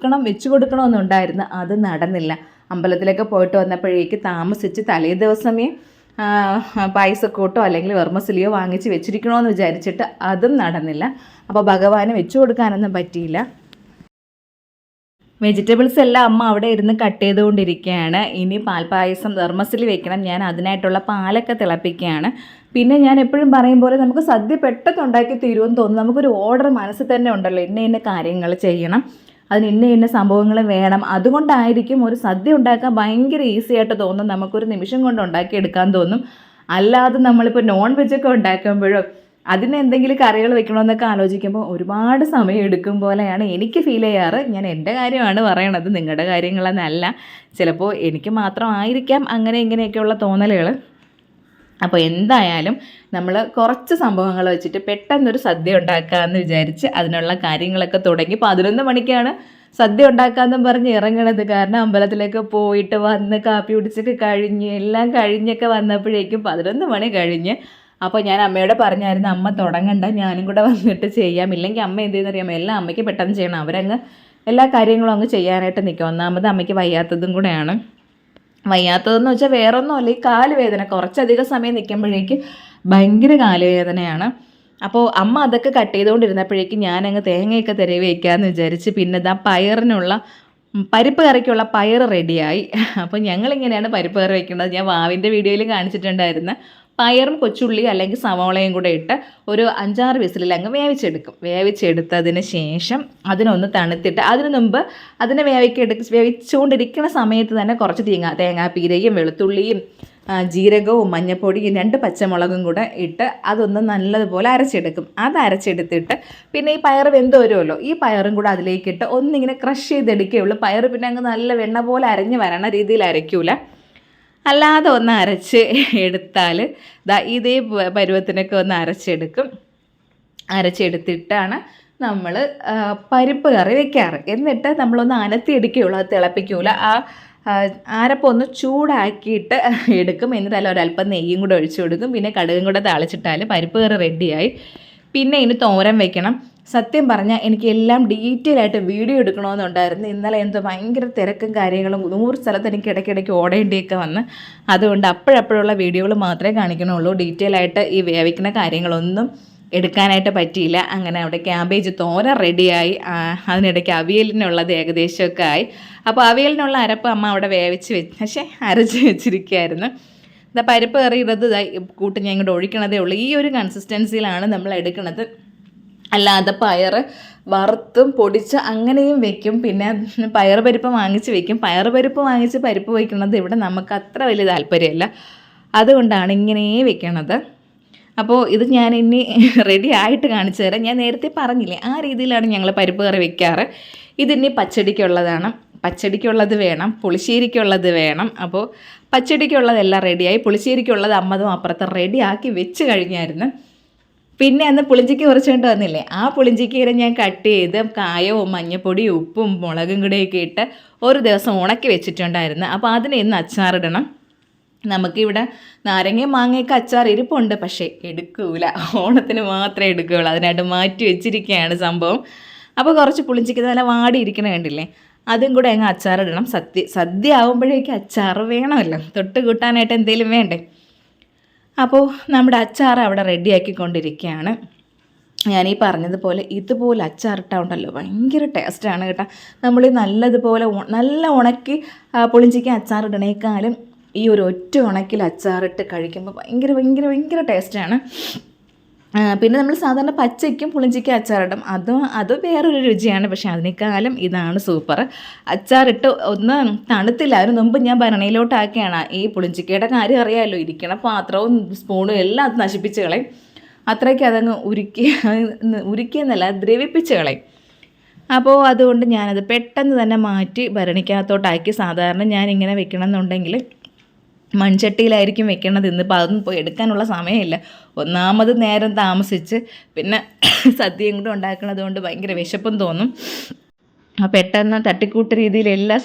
വെച്ച് കൊടുക്കണമെന്നുണ്ടായിരുന്നു. അത് നടന്നില്ല. അമ്പലത്തിലൊക്കെ പോയിട്ട് വന്നപ്പോഴേക്ക് താമസിച്ച് തലേ ദിവസമേ പായസക്കൂട്ടോ അല്ലെങ്കിൽ വെർമസിലിയോ വാങ്ങിച്ച് വെച്ചിരിക്കണമെന്ന് വിചാരിച്ചിട്ട് അതും നടന്നില്ല. അപ്പോൾ ഭഗവാന് വെച്ച് കൊടുക്കാനൊന്നും പറ്റിയില്ല. വെജിറ്റബിൾസ് എല്ലാം അമ്മ അവിടെ ഇരുന്ന് കട്ട് ചെയ്തുകൊണ്ടിരിക്കുകയാണ്. ഇനി പാൽപ്പായസം തെർമസിൽ വെക്കണം. ഞാൻ അതിനായിട്ടുള്ള പാലൊക്കെ തിളപ്പിക്കുകയാണ്. പിന്നെ ഞാൻ എപ്പോഴും പറയും പോലെ നമുക്ക് സദ്യ പെട്ടെന്ന് ഉണ്ടാക്കി തീരുമെന്ന് തോന്നുന്നു. നമുക്കൊരു ഓർഡർ മനസ്സിൽ തന്നെ ഉണ്ടല്ലോ, ഇന്ന കാര്യങ്ങൾ ചെയ്യണം, അതിന് ഇന്ന സംഭവങ്ങൾ വേണം. അതുകൊണ്ടായിരിക്കും ഒരു സദ്യ ഉണ്ടാക്കാൻ ഭയങ്കര ഈസി ആയിട്ട് തോന്നും, നമുക്കൊരു നിമിഷം കൊണ്ട് ഉണ്ടാക്കിയെടുക്കാൻ തോന്നും. അല്ലാതെ നമ്മളിപ്പോൾ നോൺ വെജൊക്കെ ഉണ്ടാക്കുമ്പോഴോ അതിന് എന്തെങ്കിലും കറികൾ വെക്കണമെന്നൊക്കെ ആലോചിക്കുമ്പോൾ ഒരുപാട് സമയം എടുക്കും പോലെയാണ് എനിക്ക് ഫീൽ ചെയ്യാറ്. ഞാൻ എൻ്റെ കാര്യമാണ് പറയണത്, നിങ്ങളുടെ കാര്യങ്ങളെന്നല്ല. ചിലപ്പോൾ എനിക്ക് മാത്രമായിരിക്കാം അങ്ങനെ ഇങ്ങനെയൊക്കെയുള്ള തോന്നലുകൾ. അപ്പോൾ എന്തായാലും നമ്മൾ കുറച്ച് സംഭവങ്ങൾ വെച്ചിട്ട് പെട്ടെന്നൊരു സദ്യ ഉണ്ടാക്കാമെന്ന് വിചാരിച്ച് അതിനുള്ള കാര്യങ്ങളൊക്കെ തുടങ്ങി. 11 മണിക്കാണ് സദ്യ ഉണ്ടാക്കാമെന്നും പറഞ്ഞ് ഇറങ്ങണത്. കാരണം അമ്പലത്തിലേക്ക് പോയിട്ട് വന്ന് കാപ്പി കുടിച്ചൊക്കെ കഴിഞ്ഞ് എല്ലാം കഴിഞ്ഞൊക്കെ വന്നപ്പോഴേക്കും 11 മണി കഴിഞ്ഞ്. അപ്പോൾ ഞാൻ അമ്മയോട് പറഞ്ഞായിരുന്നു, അമ്മ തുടങ്ങണ്ട, ഞാനും കൂടെ വന്നിട്ട് ചെയ്യാം. ഇല്ലെങ്കിൽ അമ്മ എന്ത് ചെയ്യുന്നറിയാമോ, എല്ലാം അമ്മയ്ക്ക് പെട്ടെന്ന് ചെയ്യണം. അവരങ്ങ് എല്ലാ കാര്യങ്ങളും അങ്ങ് ചെയ്യാനായിട്ട് നിൽക്കും. ഒന്നാമത് അമ്മയ്ക്ക് വയ്യാത്തതും കൂടെയാണ്. വയ്യാത്തതെന്ന് വെച്ചാൽ വേറൊന്നുമല്ല, ഈ കാലുവേദന കുറച്ചധികം സമയം നിൽക്കുമ്പോഴേക്ക് ഭയങ്കര കാലുവേദനയാണ്. അപ്പോൾ അമ്മ അതൊക്കെ കട്ട് ചെയ്തുകൊണ്ടിരുന്നപ്പോഴേക്കും ഞാനങ്ങ് തേങ്ങയൊക്കെ തിരവി വയ്ക്കാമെന്ന് വിചാരിച്ച്. പിന്നെ ഇതാ പരിപ്പ് കറിക്കുള്ള പയർ റെഡിയായി. അപ്പോൾ ഞങ്ങളിങ്ങനെയാണ് പരിപ്പ് കറി വയ്ക്കുന്നത്. ഞാൻ വാവിൻ്റെ വീഡിയോയിൽ കാണിച്ചിട്ടുണ്ടായിരുന്നു. പയറും കൊച്ചുള്ളി അല്ലെങ്കിൽ സവാളയും കൂടെ ഇട്ട് ഒരു 5-6 വിസിലിൽ അങ്ങ് വേവിച്ചെടുക്കും. വേവിച്ചെടുത്തതിന് ശേഷം അതിനൊന്ന് തണുത്തിട്ട് അതിന് മുമ്പ് അതിനെ വേവിച്ചുകൊണ്ടിരിക്കുന്ന സമയത്ത് തന്നെ കുറച്ച് തേങ്ങാപ്പീരയും വെളുത്തുള്ളിയും ജീരകവും മഞ്ഞൾപ്പൊടിയും 2 പച്ചമുളകും കൂടെ ഇട്ട് അതൊന്ന് നല്ലതുപോലെ അരച്ചെടുക്കും. അത് അരച്ചെടുത്തിട്ട് പിന്നെ ഈ പയർ വെന്ത് വരുമല്ലോ, ഈ പയറും കൂടെ അതിലേക്കിട്ട് ഒന്നിങ്ങനെ ക്രഷ് ചെയ്തെടുക്കുകയുള്ളൂ. പയർ പിന്നെ അങ്ങ് നല്ല വെണ്ണ പോലെ അരഞ്ഞ് വരണ രീതിയിൽ അരയ്ക്കൂല, അല്ലാതെ ഒന്ന് അരച്ച് എടുത്താൽ ഇതേ പരുവത്തിനൊക്കെ ഒന്ന് അരച്ചെടുക്കും. അരച്ചെടുത്തിട്ടാണ് നമ്മൾ പരിപ്പ് കറി വെക്കാറ്. എന്നിട്ട് നമ്മളൊന്ന് അനത്തിയെടുക്കുകയുള്ളൂ, അത് തിളപ്പിക്കുകയില്ല. അരപ്പം ഒന്ന് ചൂടാക്കിയിട്ട് എടുക്കും. എന്നിട്ട് ഒരല്പം നെയ്യും കൂടെ ഒഴിച്ചു കൊടുക്കും. പിന്നെ കടുകും കൂടെ താളിച്ചിട്ടാൽ പരിപ്പ് കറി റെഡിയായി. പിന്നെ ഇനി തോരൻ വെക്കണം. സത്യം പറഞ്ഞാൽ എനിക്ക് എല്ലാം ഡീറ്റെയിൽ ആയിട്ട് വീഡിയോ എടുക്കണമെന്നുണ്ടായിരുന്നു. ഇന്നലെ എന്തോ ഭയങ്കര തിരക്കും കാര്യങ്ങളും 100 സ്ഥലത്ത് എനിക്ക് ഇടയ്ക്കിടയ്ക്ക് ഓടേണ്ടിയൊക്കെ വന്ന്, അതുകൊണ്ട് അപ്പോഴപ്പോഴുള്ള വീഡിയോകൾ മാത്രമേ കാണിക്കണുള്ളൂ. ഡീറ്റെയിൽ ആയിട്ട് ഈ വേവിക്കുന്ന കാര്യങ്ങളൊന്നും എടുക്കാനായിട്ട് പറ്റിയില്ല. അങ്ങനെ അവിടെ ക്യാബേജ് തോരൻ റെഡിയായി. അതിനിടയ്ക്ക് അവിയലിനുള്ളത് ഏകദേശമൊക്കെ ആയി. അപ്പോൾ അവിയലിനുള്ള അരപ്പ് അമ്മ അവിടെ അരച്ച് വെച്ചിരിക്കുകയായിരുന്നു. പരിപ്പ് കറി ഇടത് കൂട്ട് ഞാൻ ഇങ്ങോട്ട് ഒഴിക്കണതേ ഉള്ളൂ. ഈ ഒരു കൺസിസ്റ്റൻസിയിലാണ് നമ്മൾ എടുക്കുന്നത്. അല്ലാതെ പയർ വറുത്തും പൊടിച്ച് അങ്ങനെയും വെക്കും. പിന്നെ പരിപ്പ് വാങ്ങിച്ച് വെക്കും. പരിപ്പ് വാങ്ങിച്ച് പരിപ്പ് വയ്ക്കുന്നത് ഇവിടെ നമുക്ക് അത്ര വലിയ താല്പര്യമില്ല. അതുകൊണ്ടാണ് ഇങ്ങനെ വെക്കണത്. അപ്പോൾ ഇത് ഞാൻ ഇനി റെഡി ആയിട്ട് കാണിച്ചു തരാം. ഞാൻ നേരത്തെ പറഞ്ഞില്ലേ, ആ രീതിയിലാണ് ഞങ്ങൾ പരിപ്പ് കറി വെക്കാറ്. ഇതിനി പച്ചടിക്കുള്ളതാണ്. പച്ചടിക്കുള്ളത് വേണം, പുളിശ്ശേരിക്കുള്ളത് വേണം. അപ്പോൾ പച്ചടിക്കുള്ളതെല്ലാം റെഡിയായി. പുളിശ്ശേരിക്കുള്ളത് അമ്മതും അപ്പുറത്ത് റെഡിയാക്കി വെച്ച് കഴിഞ്ഞായിരുന്നു. പിന്നെ അന്ന് പുളിഞ്ചിക്ക് കുറച്ചുകൊണ്ട് വന്നില്ലേ, ആ പുളിഞ്ചിക്കീരെ ഞാൻ കട്ട് ചെയ്ത് കായവും മഞ്ഞൾപ്പൊടിയും ഉപ്പും മുളകും കൂടെയൊക്കെ ഇട്ട് ഒരു ദിവസം ഉണക്കി വെച്ചിട്ടുണ്ടായിരുന്നു. അപ്പോൾ അതിന് ഇന്ന് അച്ചാറിടണം. നമുക്കിവിടെ നാരങ്ങയും മാങ്ങയൊക്കെ അച്ചാർ ഇരിപ്പുണ്ട്, പക്ഷേ എടുക്കൂല. ഓണത്തിന് മാത്രമേ എടുക്കുകയുള്ളൂ. അതിനായിട്ട് മാറ്റി വെച്ചിരിക്കുകയാണ് സംഭവം. അപ്പോൾ കുറച്ച് പുളിഞ്ചിക്ക് നല്ല വാടിയിരിക്കണ കണ്ടില്ലേ, അതും കൂടെ അങ്ങ് അച്ചാറിടണം. സദ്യ ആകുമ്പോഴേക്കും അച്ചാർ വേണമല്ലോ, തൊട്ട് കൂട്ടാനായിട്ട് എന്തെങ്കിലും വേണ്ടേ. അപ്പോൾ നമ്മുടെ അച്ചാർ അവിടെ റെഡിയാക്കിക്കൊണ്ടിരിക്കുകയാണ്. ഞാനീ പറഞ്ഞതുപോലെ ഇതുപോലെ അച്ചാറിട്ടുണ്ടല്ലോ ഭയങ്കര ടേസ്റ്റാണ് കേട്ടോ. നമ്മൾ നല്ലതുപോലെ നല്ല ഉണക്കി പുളിഞ്ചിക്ക് അച്ചാറിടണേക്കാളും ഈ ഒരു ഒറ്റ ഉണക്കിൽ അച്ചാറിട്ട് കഴിക്കുമ്പോൾ ഭയങ്കര ഭയങ്കര ഭയങ്കര ടേസ്റ്റാണ്. പിന്നെ നമ്മൾ സാധാരണ പച്ചയ്ക്കും പുളിഞ്ചിക്കും അച്ചാറിടും, അത് വേറൊരു രുചിയാണ്. പക്ഷേ അതിനേക്കാളും ഇതാണ് സൂപ്പർ. അച്ചാറിട്ട് ഒന്ന് തണുത്തില്ല, അതിന് മുമ്പ് ഞാൻ ഭരണയിലോട്ടാക്കിയാണ്. ഈ പുളിഞ്ചിക്കയുടെ കാര്യം അറിയാമല്ലോ, ഇരിക്കണ പാത്രവും സ്പൂണും എല്ലാം അത് നശിപ്പിച്ച് കളയും. അത്രയ്ക്ക് അതങ്ങ് ഉരുക്കിയെന്നല്ല ദ്രവിപ്പിച്ച് കളയും. അപ്പോൾ അതുകൊണ്ട് ഞാനത് പെട്ടെന്ന് തന്നെ മാറ്റി ഭരണിക്കകത്തോട്ടാക്കി. സാധാരണ ഞാനിങ്ങനെ വെക്കണം എന്നുണ്ടെങ്കിൽ മൺചട്ടിയിലായിരിക്കും വെക്കണത്. ഇന്നിപ്പോൾ അതൊന്നും പോയി എടുക്കാനുള്ള സമയമില്ല. ഒന്നാമത് നേരം താമസിച്ച്, പിന്നെ സദ്യയും കൂടെ ഉണ്ടാക്കുന്നത് കൊണ്ട് ഭയങ്കര വിശപ്പും തോന്നും. പെട്ടെന്ന് തട്ടിക്കൂട്ട് രീതിയിൽ എല്ലാ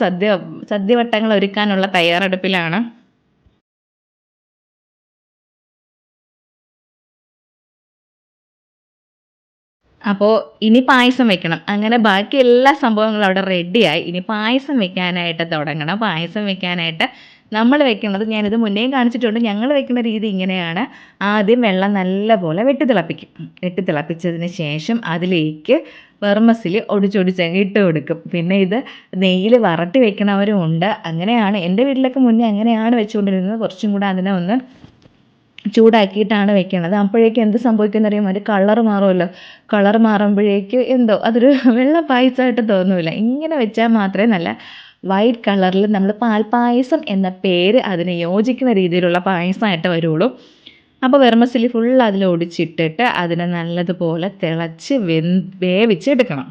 സദ്യവട്ടങ്ങൾ ഒരുക്കാനുള്ള തയ്യാറെടുപ്പിലാണ്. അപ്പോൾ ഇനി പായസം വെക്കണം. അങ്ങനെ ബാക്കി എല്ലാ സംഭവങ്ങളും അവിടെ റെഡിയായി. ഇനി പായസം വെക്കാനായിട്ട് തുടങ്ങണം. പായസം വെക്കാനായിട്ട് നമ്മൾ വെക്കുന്നത്, ഞാനിത് മുന്നേയും കാണിച്ചിട്ടുണ്ട്, ഞങ്ങൾ വെക്കുന്ന രീതി ഇങ്ങനെയാണ്. ആദ്യം വെള്ളം നല്ലപോലെ വെട്ടി തിളപ്പിച്ചതിന് ശേഷം അതിലേക്ക് വെർമസിലി ഒടിച്ചൊടിച്ചങ്ങ് ഇട്ട് കൊടുക്കും. പിന്നെ ഇത് നെയ്യിൽ വരട്ടി വെക്കണവരും ഉണ്ട്. അങ്ങനെയാണ് എൻ്റെ വീട്ടിലൊക്കെ മുന്നേ അങ്ങനെയാണ് വെച്ചുകൊണ്ടിരുന്നത്. കുറച്ചും കൂടെ അതിനെ ഒന്ന് ചൂടാക്കിയിട്ടാണ് വെക്കണത്. അപ്പോഴേക്കും എന്ത് സംഭവിക്കുമെന്ന് അറിയാമോ? ഒരു കളർ മാറുമല്ലോ. കളർ മാറുമ്പോഴേക്ക് എന്തോ അതൊരു വെള്ള പായസമായിട്ട് തോന്നില്ല. ഇങ്ങനെ വെച്ചാൽ മാത്രമേ നല്ല വൈറ്റ് കളറിൽ നമ്മൾ പാൽപ്പായസം എന്ന പേര് അതിന് യോജിക്കുന്ന രീതിയിലുള്ള പായസമായിട്ട് വരുള്ളൂ. അപ്പോൾ വെർമസിലി ഫുൾ അതിൽ ഒടിച്ചിട്ടിട്ട് അതിനെ നല്ലതുപോലെ തിളച്ച് വേവിച്ചെടുക്കണം.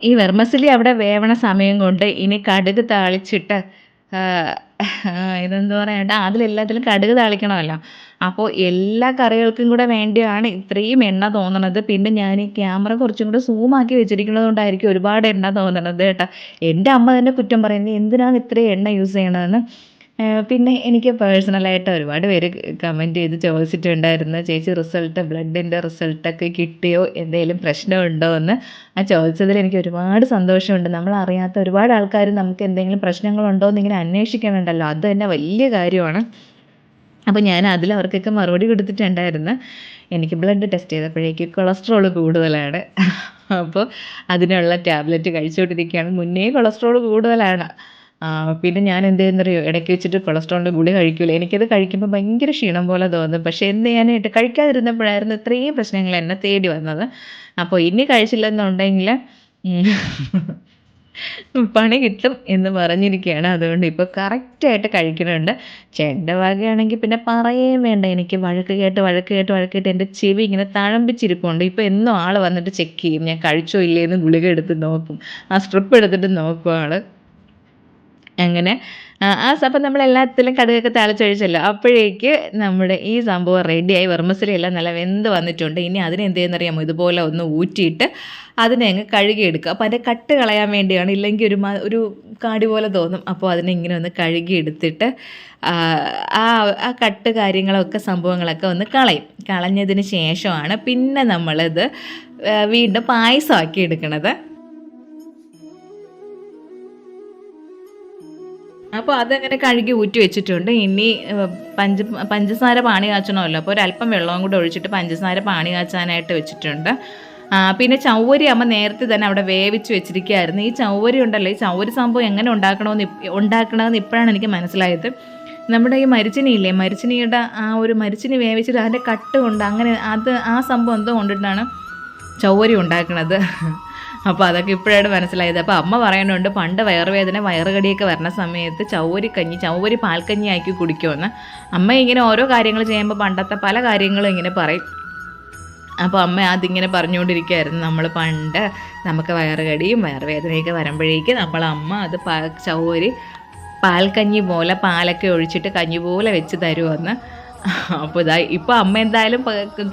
ഈ വെർമസിലി അവിടെ വേവണ സമയം കൊണ്ട് ഇനി കടുക് താളിച്ചിട്ട് ഇതെന്താ പറയണ്ട, അതിലെല്ലാത്തിലും കടുക് താളിക്കണമല്ലോ. അപ്പോൾ എല്ലാ കറികൾക്കും കൂടെ വേണ്ടിയാണ് ഇത്രയും എണ്ണ തോന്നണത്. പിന്നെ ഞാൻ ഈ ക്യാമറ കുറച്ചും കൂടെ സൂമാക്കി വെച്ചിരിക്കുന്നത് കൊണ്ടായിരിക്കും ഒരുപാട് എണ്ണ തോന്നണത് കേട്ടോ. എൻ്റെ അമ്മ തന്നെ കുറ്റം പറയുന്നത് എന്തിനാണ് ഇത്രയും എണ്ണ യൂസ് ചെയ്യണതെന്ന്. പിന്നെ എനിക്ക് പേഴ്സണലായിട്ട് ഒരുപാട് പേര് കമൻറ്റ് ചെയ്ത് ചോദിച്ചിട്ടുണ്ടായിരുന്നു, ചേച്ചി ബ്ലഡിൻ്റെ റിസൾട്ടൊക്കെ കിട്ടിയോ, എന്തെങ്കിലും പ്രശ്നമുണ്ടോ എന്ന്. ആ ചോദിച്ചതിൽ എനിക്ക് ഒരുപാട് സന്തോഷമുണ്ട്. നമ്മളറിയാത്ത ഒരുപാട് ആൾക്കാർ നമുക്ക് എന്തെങ്കിലും പ്രശ്നങ്ങളുണ്ടോ എന്നിങ്ങനെ അന്വേഷിക്കണുണ്ടല്ലോ. അത് തന്നെ വലിയ കാര്യമാണ്. അപ്പോൾ ഞാൻ അതിൽ അവർക്കൊക്കെ മറുപടി കൊടുത്തിട്ടുണ്ടായിരുന്നു. എനിക്ക് ബ്ലഡ് ടെസ്റ്റ് ചെയ്തപ്പോഴേക്ക് കൊളസ്ട്രോൾ കൂടുതലാണ്. അപ്പോൾ അതിനുള്ള ടാബ്ലറ്റ് കഴിച്ചുകൊണ്ടിരിക്കുകയാണ്. മുന്നേ കൊളസ്ട്രോൾ കൂടുതലാണ്. പിന്നെ ഞാൻ എന്ത് ചെയ്യുന്നറിയോ, ഇടയ്ക്ക് വെച്ചിട്ട് കൊളസ്ട്രോളിൻ്റെ ഗുളിക കഴിക്കില്ല. എനിക്കത് കഴിക്കുമ്പോൾ ഭയങ്കര ക്ഷീണം പോലെ തോന്നും. പക്ഷേ എന്ത് ചെയ്യാനായിട്ട്, കഴിക്കാതിരുന്നപ്പോഴായിരുന്നു ഇത്രയും പ്രശ്നങ്ങൾ എന്നെ തേടി വന്നത്. അപ്പോൾ ഇനി കഴിച്ചില്ലെന്നുണ്ടെങ്കിൽ പണി കിട്ടും എന്ന് പറഞ്ഞിരിക്കുകയാണ്. അതുകൊണ്ട് ഇപ്പോൾ കറക്റ്റായിട്ട് കഴിക്കുന്നുണ്ട്. ചേട്ടൻ്റെ വകയാണെങ്കിൽ പിന്നെ പറയുകയും വേണ്ട. എനിക്ക് വഴക്ക് കേട്ട് എൻ്റെ ചെവി ഇങ്ങനെ തഴമ്പിച്ചിരിപ്പുണ്ട്. ഇപ്പോൾ എന്നും ആൾ വന്നിട്ട് ചെക്ക് ചെയ്യും ഞാൻ കഴിച്ചോ ഇല്ലേന്ന്. ഗുളിക എടുത്ത് നോക്കും, ആ സ്ട്രിപ്പ് എടുത്തിട്ട് നോക്കും ആൾ. അങ്ങനെ അപ്പം നമ്മളെല്ലാത്തിലും കടുകൊക്കെ താളിച്ചൊഴിച്ചല്ലോ. അപ്പോഴേക്ക് നമ്മുടെ ഈ സംഭവം റെഡിയായി. വെർമസലി എല്ലാം നല്ല വെന്ത് വന്നിട്ടുണ്ട്. ഇനി അതിനെ എന്ത് ചെയ്യുന്നറിയാമോ, ഇതുപോലെ ഒന്ന് ഊറ്റിയിട്ട് അതിനെ അങ്ങ് കഴുകിയെടുക്കുക. അപ്പോൾ അതിൻ്റെ കട്ട് കളയാൻ വേണ്ടിയാണ്. ഇല്ലെങ്കിൽ ഒരു കാടി പോലെ തോന്നും. അപ്പോൾ അതിനെ ഇങ്ങനെ ഒന്ന് കഴുകിയെടുത്തിട്ട് ആ കട്ട് കാര്യങ്ങളൊക്കെ സംഭവങ്ങളൊക്കെ ഒന്ന് കളഞ്ഞതിന് ശേഷമാണ് പിന്നെ നമ്മളിത് വീണ്ടും പായസമാക്കി എടുക്കണത്. അപ്പോൾ അതങ്ങനെ കഴുകി ഊറ്റി വെച്ചിട്ടുണ്ട്. ഇനി പഞ്ചസാര പാണി കാച്ചണമല്ലോ. അപ്പോൾ ഒരല്പം വെള്ളവും കൂടെ ഒഴിച്ചിട്ട് പഞ്ചസാര പാണി കാച്ചാനായിട്ട് വെച്ചിട്ടുണ്ട്. പിന്നെ ചൗവരി അമ്മ നേരത്തെ തന്നെ അവിടെ വേവിച്ച് വെച്ചിരിക്കുകയായിരുന്നു. ഈ ചൗവരി ഉണ്ടല്ലോ, ഈ ചൗവരി സംഭവം എങ്ങനെ ഉണ്ടാക്കണമെന്ന് ഇപ്പോഴാണ് എനിക്ക് മനസ്സിലായത്. നമ്മുടെ ഈ മരിച്ചിനിയില്ലേ, മരിച്ചിനിയുടെ മരിച്ചിനി വേവിച്ചിട്ട് അതിൻ്റെ കട്ട് കൊണ്ട് അങ്ങനെ ആ സംഭവം എന്തോ കൊണ്ടിട്ടാണ് ചൗവരി ഉണ്ടാക്കുന്നത്. അപ്പോൾ അതൊക്കെ ഇപ്പോഴാണ് മനസ്സിലായത്. അപ്പോൾ അമ്മ പറയുന്നുണ്ട്, പണ്ട് വയറുവേദന വയറുകടിയൊക്കെ വരുന്ന സമയത്ത് ചൗവരി പാൽക്കഞ്ഞി ആക്കി കുടിക്കുമെന്ന്. അമ്മ ഇങ്ങനെ ഓരോ കാര്യങ്ങൾ ചെയ്യുമ്പോൾ പണ്ടത്തെ പല കാര്യങ്ങളും ഇങ്ങനെ പറയും. അപ്പോൾ അമ്മ അതിങ്ങനെ പറഞ്ഞുകൊണ്ടിരിക്കുകയായിരുന്നു. പണ്ട് നമുക്ക് വയറുകടിയും വയറുവേദനയൊക്കെ വരുമ്പോഴേക്ക് അമ്മ അത് ചൗവരി പാൽക്കഞ്ഞി പോലെ പാലൊക്കെ ഒഴിച്ചിട്ട് കഞ്ഞി പോലെ വെച്ച് തരുമെന്ന്. അപ്പോൾ ഇപ്പോൾ അമ്മ എന്തായാലും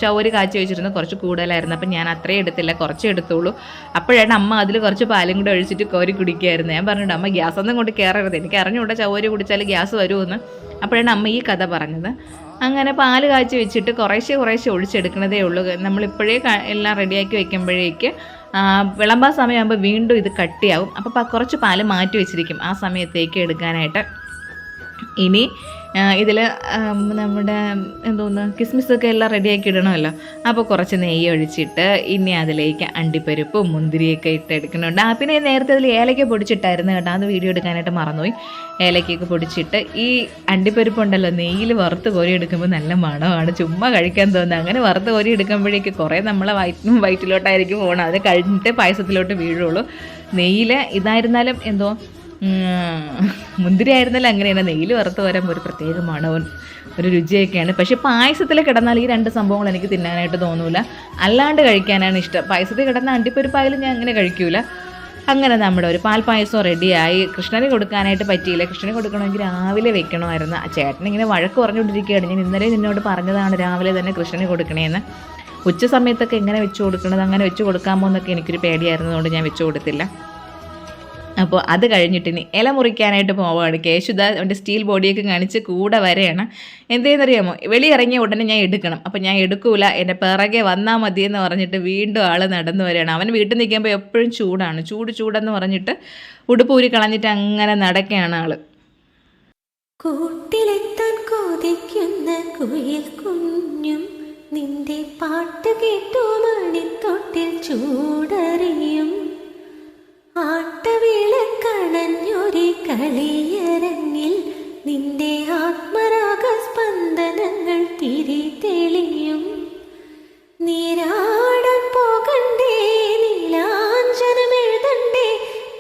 ചൗവരി കാച്ചി വെച്ചിരുന്നു, കുറച്ച് കൂടുതലായിരുന്നു. അപ്പം ഞാൻ അത്രയും എടുത്തില്ല, കുറച്ചേ എടുത്തുള്ളൂ. അപ്പോഴാണ് അമ്മ അതിൽ കുറച്ച് പാലും കൂടെ ഒഴിച്ചിട്ട് കോരി കുടിക്കുകയായിരുന്നു. ഞാൻ പറഞ്ഞിട്ട്, അമ്മ ഗ്യാസൊന്നും കൊണ്ട് കയറരുത്, എനിക്ക് അറിഞ്ഞുകൂടെ ചൗവരി കുടിച്ചാൽ ഗ്യാസ് വരുമെന്ന്. അപ്പോഴാണ് അമ്മ ഈ കഥ പറഞ്ഞത്. അങ്ങനെ പാല് കാച്ചി വെച്ചിട്ട് കുറേശ്ശെ ഒഴിച്ചെടുക്കണതേ ഉള്ളൂ. നമ്മളിപ്പോഴേ എല്ലാം റെഡിയാക്കി വെക്കുമ്പോഴേക്ക് വിളമ്പാൻ സമയമാകുമ്പോൾ വീണ്ടും ഇത് കട്ടിയാവും. അപ്പോൾ കുറച്ച് പാല് മാറ്റി വെച്ചിരിക്കും ആ സമയത്തേക്ക് എടുക്കാനായിട്ട്. ഇനി ഇതിൽ നമ്മുടെ കിസ്മിസൊക്കെ എല്ലാം റെഡിയാക്കി ഇടണമല്ലോ. അപ്പോൾ കുറച്ച് നെയ്യ് ഒഴിച്ചിട്ട് ഇനി അതിലേക്ക് അണ്ടിപ്പരിപ്പും മുന്തിരിയൊക്കെ ഇട്ടെടുക്കുന്നുണ്ട്. പിന്നെ നേരത്തെ അതിൽ ഏലക്ക പൊടിച്ചിട്ടായിരുന്നു കേട്ടോ, അത് വീഡിയോ എടുക്കാനായിട്ട് മറന്നുപോയി. ഏലക്കയൊക്കെ പൊടിച്ചിട്ട് ഈ അണ്ടിപ്പരിപ്പുണ്ടല്ലോ, നെയ്യിൽ വറുത്ത് കോരി എടുക്കുമ്പോൾ നല്ല മണമാണ്, ചുമ്മാ കഴിക്കാൻ തോന്നുന്നത്. അങ്ങനെ വറുത്ത് കോരി എടുക്കുമ്പോഴേക്ക് കുറേ നമ്മളെ വയറ്റിലോട്ടായിരിക്കും പോകണം. അത് കഴിഞ്ഞിട്ട് പായസത്തിലോട്ട് വീഴുള്ളൂ. നെയ്യിൽ ഇതായിരുന്നാലും മുന്തിരി ആയിരുന്നാലും അങ്ങനെയാണ്. നെയ്യിൽ വറുത്ത് വരുമ്പോൾ ഒരു പ്രത്യേക മണവും ഒരു രുചിയൊക്കെയാണ്. പക്ഷേ പായസത്തിൽ കിടന്നാൽ ഈ രണ്ട് സംഭവങ്ങൾ എനിക്ക് തിന്നാനായിട്ട് തോന്നൂല, അല്ലാണ്ട് കഴിക്കാനാണ് ഇഷ്ടം. പായസത്തിൽ കിടന്ന അണ്ടിപ്പരിപ്പായാലും ഞാൻ അങ്ങനെ കഴിക്കൂല. അങ്ങനെ നമ്മുടെ ഒരു പാൽപ്പായസം റെഡിയായി. കൃഷ്ണന് കൊടുക്കാനായിട്ട് പറ്റിയില്ല. കൃഷ്ണന് കൊടുക്കണമെങ്കിൽ രാവിലെ വെക്കണമായിരുന്നു. ചേട്ടൻ ഇങ്ങനെ വഴക്ക് പറഞ്ഞുകൊണ്ടിരിക്കുകയാണ്. ഞാൻ ഇന്നലെ നിന്നോട് പറഞ്ഞതാണ് രാവിലെ തന്നെ കൃഷ്ണന് കൊടുക്കണേന്ന്. ഉച്ച സമയത്തൊക്കെ എങ്ങനെ വെച്ച് കൊടുക്കണത്, അങ്ങനെ വെച്ച് കൊടുക്കാമോ എന്നൊക്കെ എനിക്കൊരു പേടിയായിരുന്നതുകൊണ്ട് ഞാൻ വെച്ച് കൊടുത്തില്ല. അപ്പോൾ അത് കഴിഞ്ഞിട്ട് ഇനി ഇല മുറിക്കാനായിട്ട് പോവുകയാണ്. കേശുദ അവൻ്റെ സ്റ്റീൽ ബോഡിയൊക്കെ കാണിച്ച് കൂടെ വരെയാണ്. എന്തെന്നറിയാമോ, വെളിയിറങ്ങിയ ഉടനെ ഞാൻ എടുക്കണം. അപ്പോൾ ഞാൻ എടുക്കൂല, എൻ്റെ പിറകെ വന്നാൽ മതിയെന്ന് പറഞ്ഞിട്ട് വീണ്ടും ആൾ നടന്നു വരികയാണ്. അവൻ വീട്ടിൽ നിൽക്കുമ്പോൾ എപ്പോഴും ചൂടാണ്, ചൂടെന്ന് പറഞ്ഞിട്ട് ഉടുപ്പൂരി കളഞ്ഞിട്ട് അങ്ങനെ നടക്കുകയാണ് ആൾ.
കൂട്ടിലെത്താൻ കൊതിക്കുന്ന കുയിൽ കുഞ്ഞും നിന്റെ പാട്ട് കേട്ടു മണിത്തൊട്ടിൽ ചൂടറിയും ആട്ടവിളക്കണഞ്ഞൊരു കളിയരങ്ങിൽ നിന്റെ ആത്മരാഗ സ്പന്ദനങ്ങൾ തിരി തെളിയും. നീരാടാൻ പോകണ്ടേ, നീലാഞ്ചനമെഴുതണ്ടേ,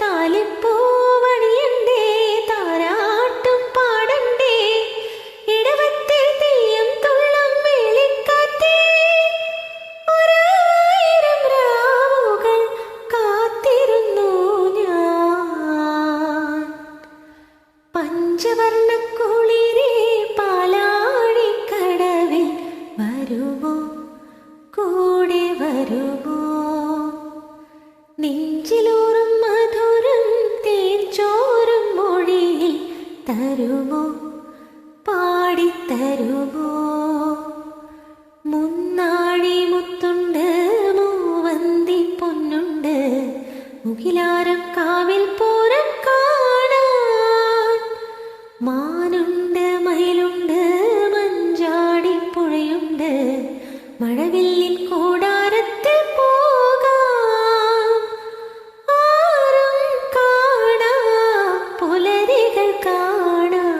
താലിപ്പൂവണിയണ്ടേ, താരാട്ടും പാടണ്ടേ, ഇടവത്തിൽ തെയ്യം തുള്ളം മേളിക്കാറ്റേ, ഒരായിരം രാവുകൾ കാത്തിരുന്നു ഞാൻ. പഞ്ചവർണ്ണക്കുളിരേ പാലാഴിക്കടവിൽ വരുമോ, കൂടെ വരുമോ, നെഞ്ചിലൂറും മധുരം തേച്ചോറും മൊഴിയിൽ തരുമോ, പാടിത്തരുമോ. മുന്നാഴി മുത്തുണ്ട്, മൂവന്തി പൊന്നുണ്ട്, മുകിലാരം കാവിൽ പൂരം കാണാൻ. മാനുണ്ട്, മയിലുണ്ട്, മഞ്ചാടി പുഴയുണ്ട്, മഴവില്ലിൻ കൂടാരത്തിൽ പോകാം. ആരും കാണാ പുലരികൾ കാണാം.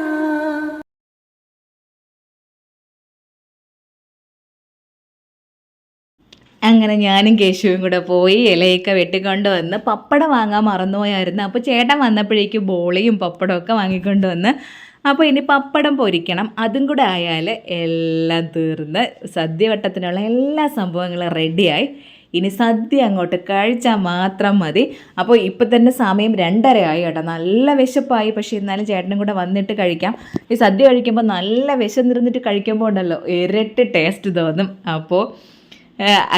അങ്ങനെ ഞാനും കേശുവും കൂടെ പോയി ഇലയൊക്കെ വെട്ടിക്കൊണ്ട് വന്ന് പപ്പടം വാങ്ങാൻ മറന്നുപോയായിരുന്നു. അപ്പോൾ ചേട്ടൻ വന്നപ്പോഴേക്കും ബോളിയും പപ്പടമൊക്കെ വാങ്ങിക്കൊണ്ട് വന്ന്. അപ്പോൾ ഇനി പപ്പടം പൊരിക്കണം. അതും കൂടെ ആയാൽ എല്ലാം തീർന്ന് സദ്യവട്ടത്തിനുള്ള എല്ലാ സംഭവങ്ങളും റെഡിയായി. ഇനി സദ്യ അങ്ങോട്ട് കഴിച്ചാൽ മാത്രം മതി. അപ്പോൾ ഇപ്പം തന്നെ സമയം 2:30 ആയി കേട്ടോ. നല്ല വിശപ്പായി. പക്ഷേ എന്നാലും ചേട്ടനും കൂടെ വന്നിട്ട് കഴിക്കാം. ഈ സദ്യ കഴിക്കുമ്പോൾ നല്ല വിശന്നിരുന്നിട്ട് കഴിക്കുമ്പോൾ ഉണ്ടല്ലോ ഇരട്ടി ടേസ്റ്റ് തോന്നും. അപ്പോൾ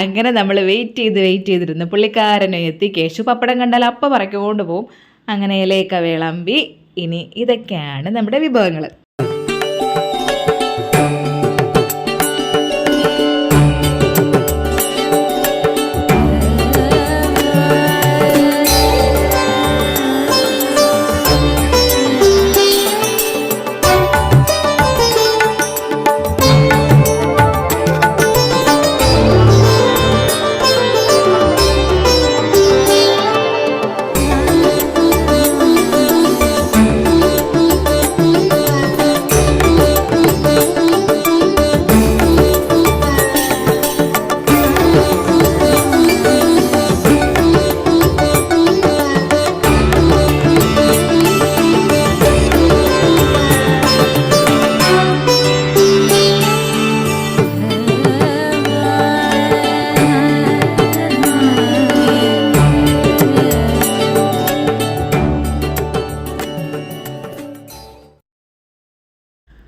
അങ്ങനെ നമ്മൾ വെയിറ്റ് ചെയ്തിരുന്നു. പുള്ളിക്കാരനെ എത്തി. കേശു പപ്പടം കണ്ടാൽ അപ്പം പറക്കൊണ്ട് പോവും. അങ്ങനെ ഇലയൊക്കെ വിളമ്പി. ഇനി ഇതൊക്കെയാണ് നമ്മുടെ വിഭവങ്ങൾ.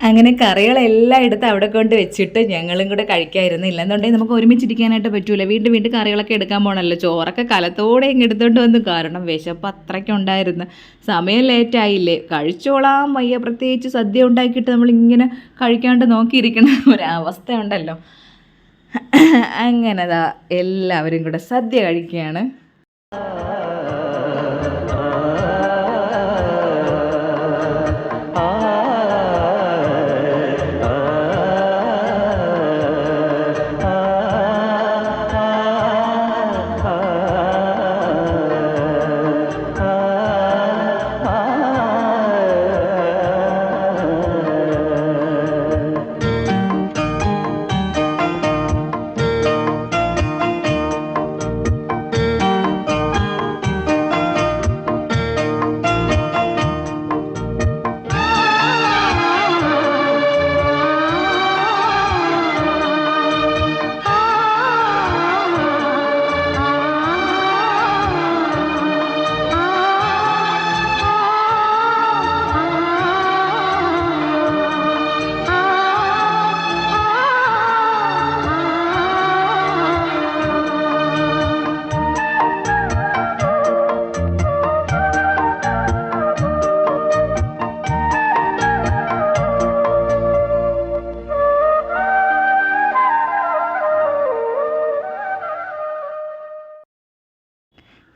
അങ്ങനെ കറികളെല്ലാം എടുത്ത് അവിടെ കൊണ്ട് വെച്ചിട്ട് ഞങ്ങളും കൂടെ കഴിക്കായിരുന്നു. ഇല്ലെന്നുണ്ടെങ്കിൽ നമുക്ക് ഒരുമിച്ചിരിക്കാനായിട്ട് പറ്റൂല. വീണ്ടും കറികളൊക്കെ എടുക്കാൻ പോകണമല്ലോ. ചോറൊക്കെ കലത്തോടെ ഇങ്ങ് എടുത്തോണ്ട് വന്നു. കാരണം വിശപ്പ് അത്രയ്ക്ക് ഉണ്ടായിരുന്നു. സമയം ലേറ്റായില്ലേ, കഴിച്ചോളാം വയ്യ. പ്രത്യേകിച്ച് സദ്യ ഉണ്ടാക്കിയിട്ട് നമ്മളിങ്ങനെ കഴിക്കാണ്ട് നോക്കിയിരിക്കുന്ന ഒരവസ്ഥ ഉണ്ടല്ലോ. അങ്ങനെതാ എല്ലാവരും കൂടെ സദ്യ കഴിക്കുകയാണ്.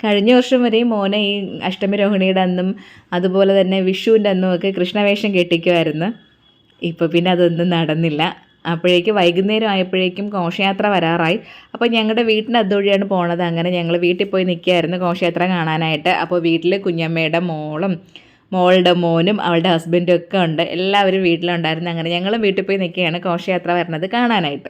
കഴിഞ്ഞ വർഷം വരെയും മോനെ ഈ അഷ്ടമി രോഹിണിയുടെ അന്നും അതുപോലെ തന്നെ വിഷുവിൻ്റെ അന്നും ഒക്കെ കൃഷ്ണവേഷം കെട്ടിക്കുമായിരുന്നു. ഇപ്പോൾ പിന്നെ അതൊന്നും നടന്നില്ല. അപ്പോഴേക്ക് വൈകുന്നേരം ആയപ്പോഴേക്കും ഘോഷയാത്ര വരാറായി. അപ്പോൾ ഞങ്ങളുടെ വീട്ടിന് അതുവഴിയാണ് പോണത്. അങ്ങനെ ഞങ്ങൾ വീട്ടിൽ പോയി നിൽക്കുകയായിരുന്നു ഘോഷയാത്ര കാണാനായിട്ട്. അപ്പോൾ വീട്ടിൽ കുഞ്ഞമ്മയുടെ മോളും മോളുടെ മോനും അവളുടെ ഹസ്ബൻഡും ഒക്കെ ഉണ്ട്. എല്ലാവരും വീട്ടിലുണ്ടായിരുന്നു. അങ്ങനെ ഞങ്ങളും വീട്ടിൽ പോയി നിൽക്കുകയാണ് ഘോഷയാത്ര വരുന്നത് കാണാനായിട്ട്.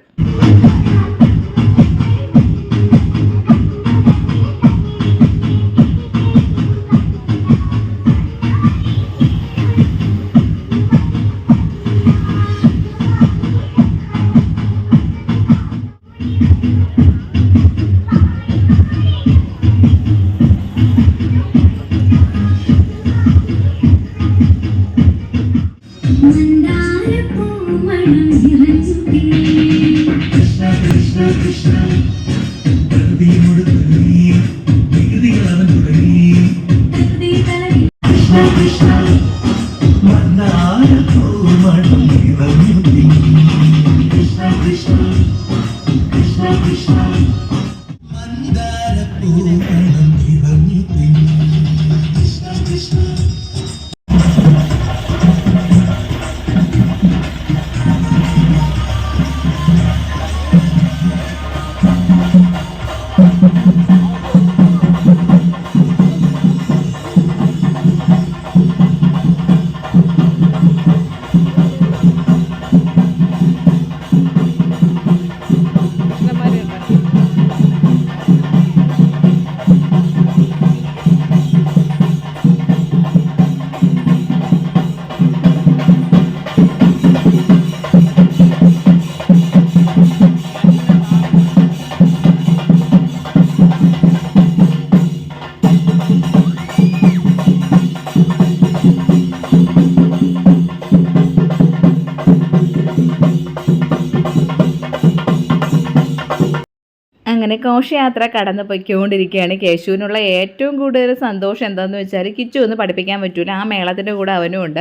അങ്ങനെ ഘോഷയാത്ര കടന്നു പൊയ്ക്കൊണ്ടിരിക്കുകയാണ്. കേശുവിനുള്ള ഏറ്റവും കൂടുതൽ സന്തോഷം എന്താണെന്ന് വെച്ചാൽ കിച്ചു ഒന്ന് പഠിപ്പിക്കാൻ പറ്റൂല. ആ മേളത്തിൻ്റെ കൂടെ അവനും ഉണ്ട്.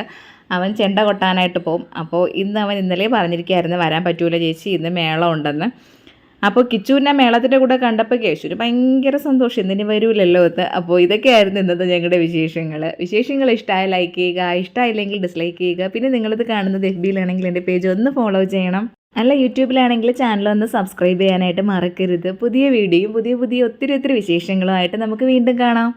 അവൻ ചെണ്ട കൊട്ടാനായിട്ട് പോകും. അപ്പോൾ അവൻ ഇന്നലെ പറഞ്ഞിരിക്കുകയായിരുന്നു വരാൻ പറ്റൂല ചേച്ചി, ഇന്ന് മേളം ഉണ്ടെന്ന്. അപ്പോൾ കിച്ചുവിനെ മേളത്തിൻ്റെ കൂടെ കണ്ടപ്പോൾ കേശുവിന് ഭയങ്കര സന്തോഷം, ഇന്നിനി വരൂലല്ലോ എന്ന്. അപ്പോൾ ഇതൊക്കെയായിരുന്നു ഇന്നത്തെ ഞങ്ങളുടെ വിശേഷങ്ങൾ ഇഷ്ടമായ ലൈക്ക് ചെയ്യുക, ഇഷ്ടമായില്ലെങ്കിൽ ഡിസ്ലൈക്ക് ചെയ്യുക. പിന്നെ നിങ്ങളിത് കാണുന്നത് FBയിലാണെങ്കിൽ എൻ്റെ പേജ് ഒന്ന് ഫോളോ ചെയ്യണം. അല്ല യൂട്യൂബിലാണെങ്കിൽ ചാനൽ ഒന്ന് സബ്സ്ക്രൈബ് ചെയ്യാനായിട്ട് മറക്കരുത്. പുതിയ വീഡിയോയും പുതിയ ഒത്തിരി വിശേഷങ്ങളുമായിട്ട് നമുക്ക് വീണ്ടും കാണാം.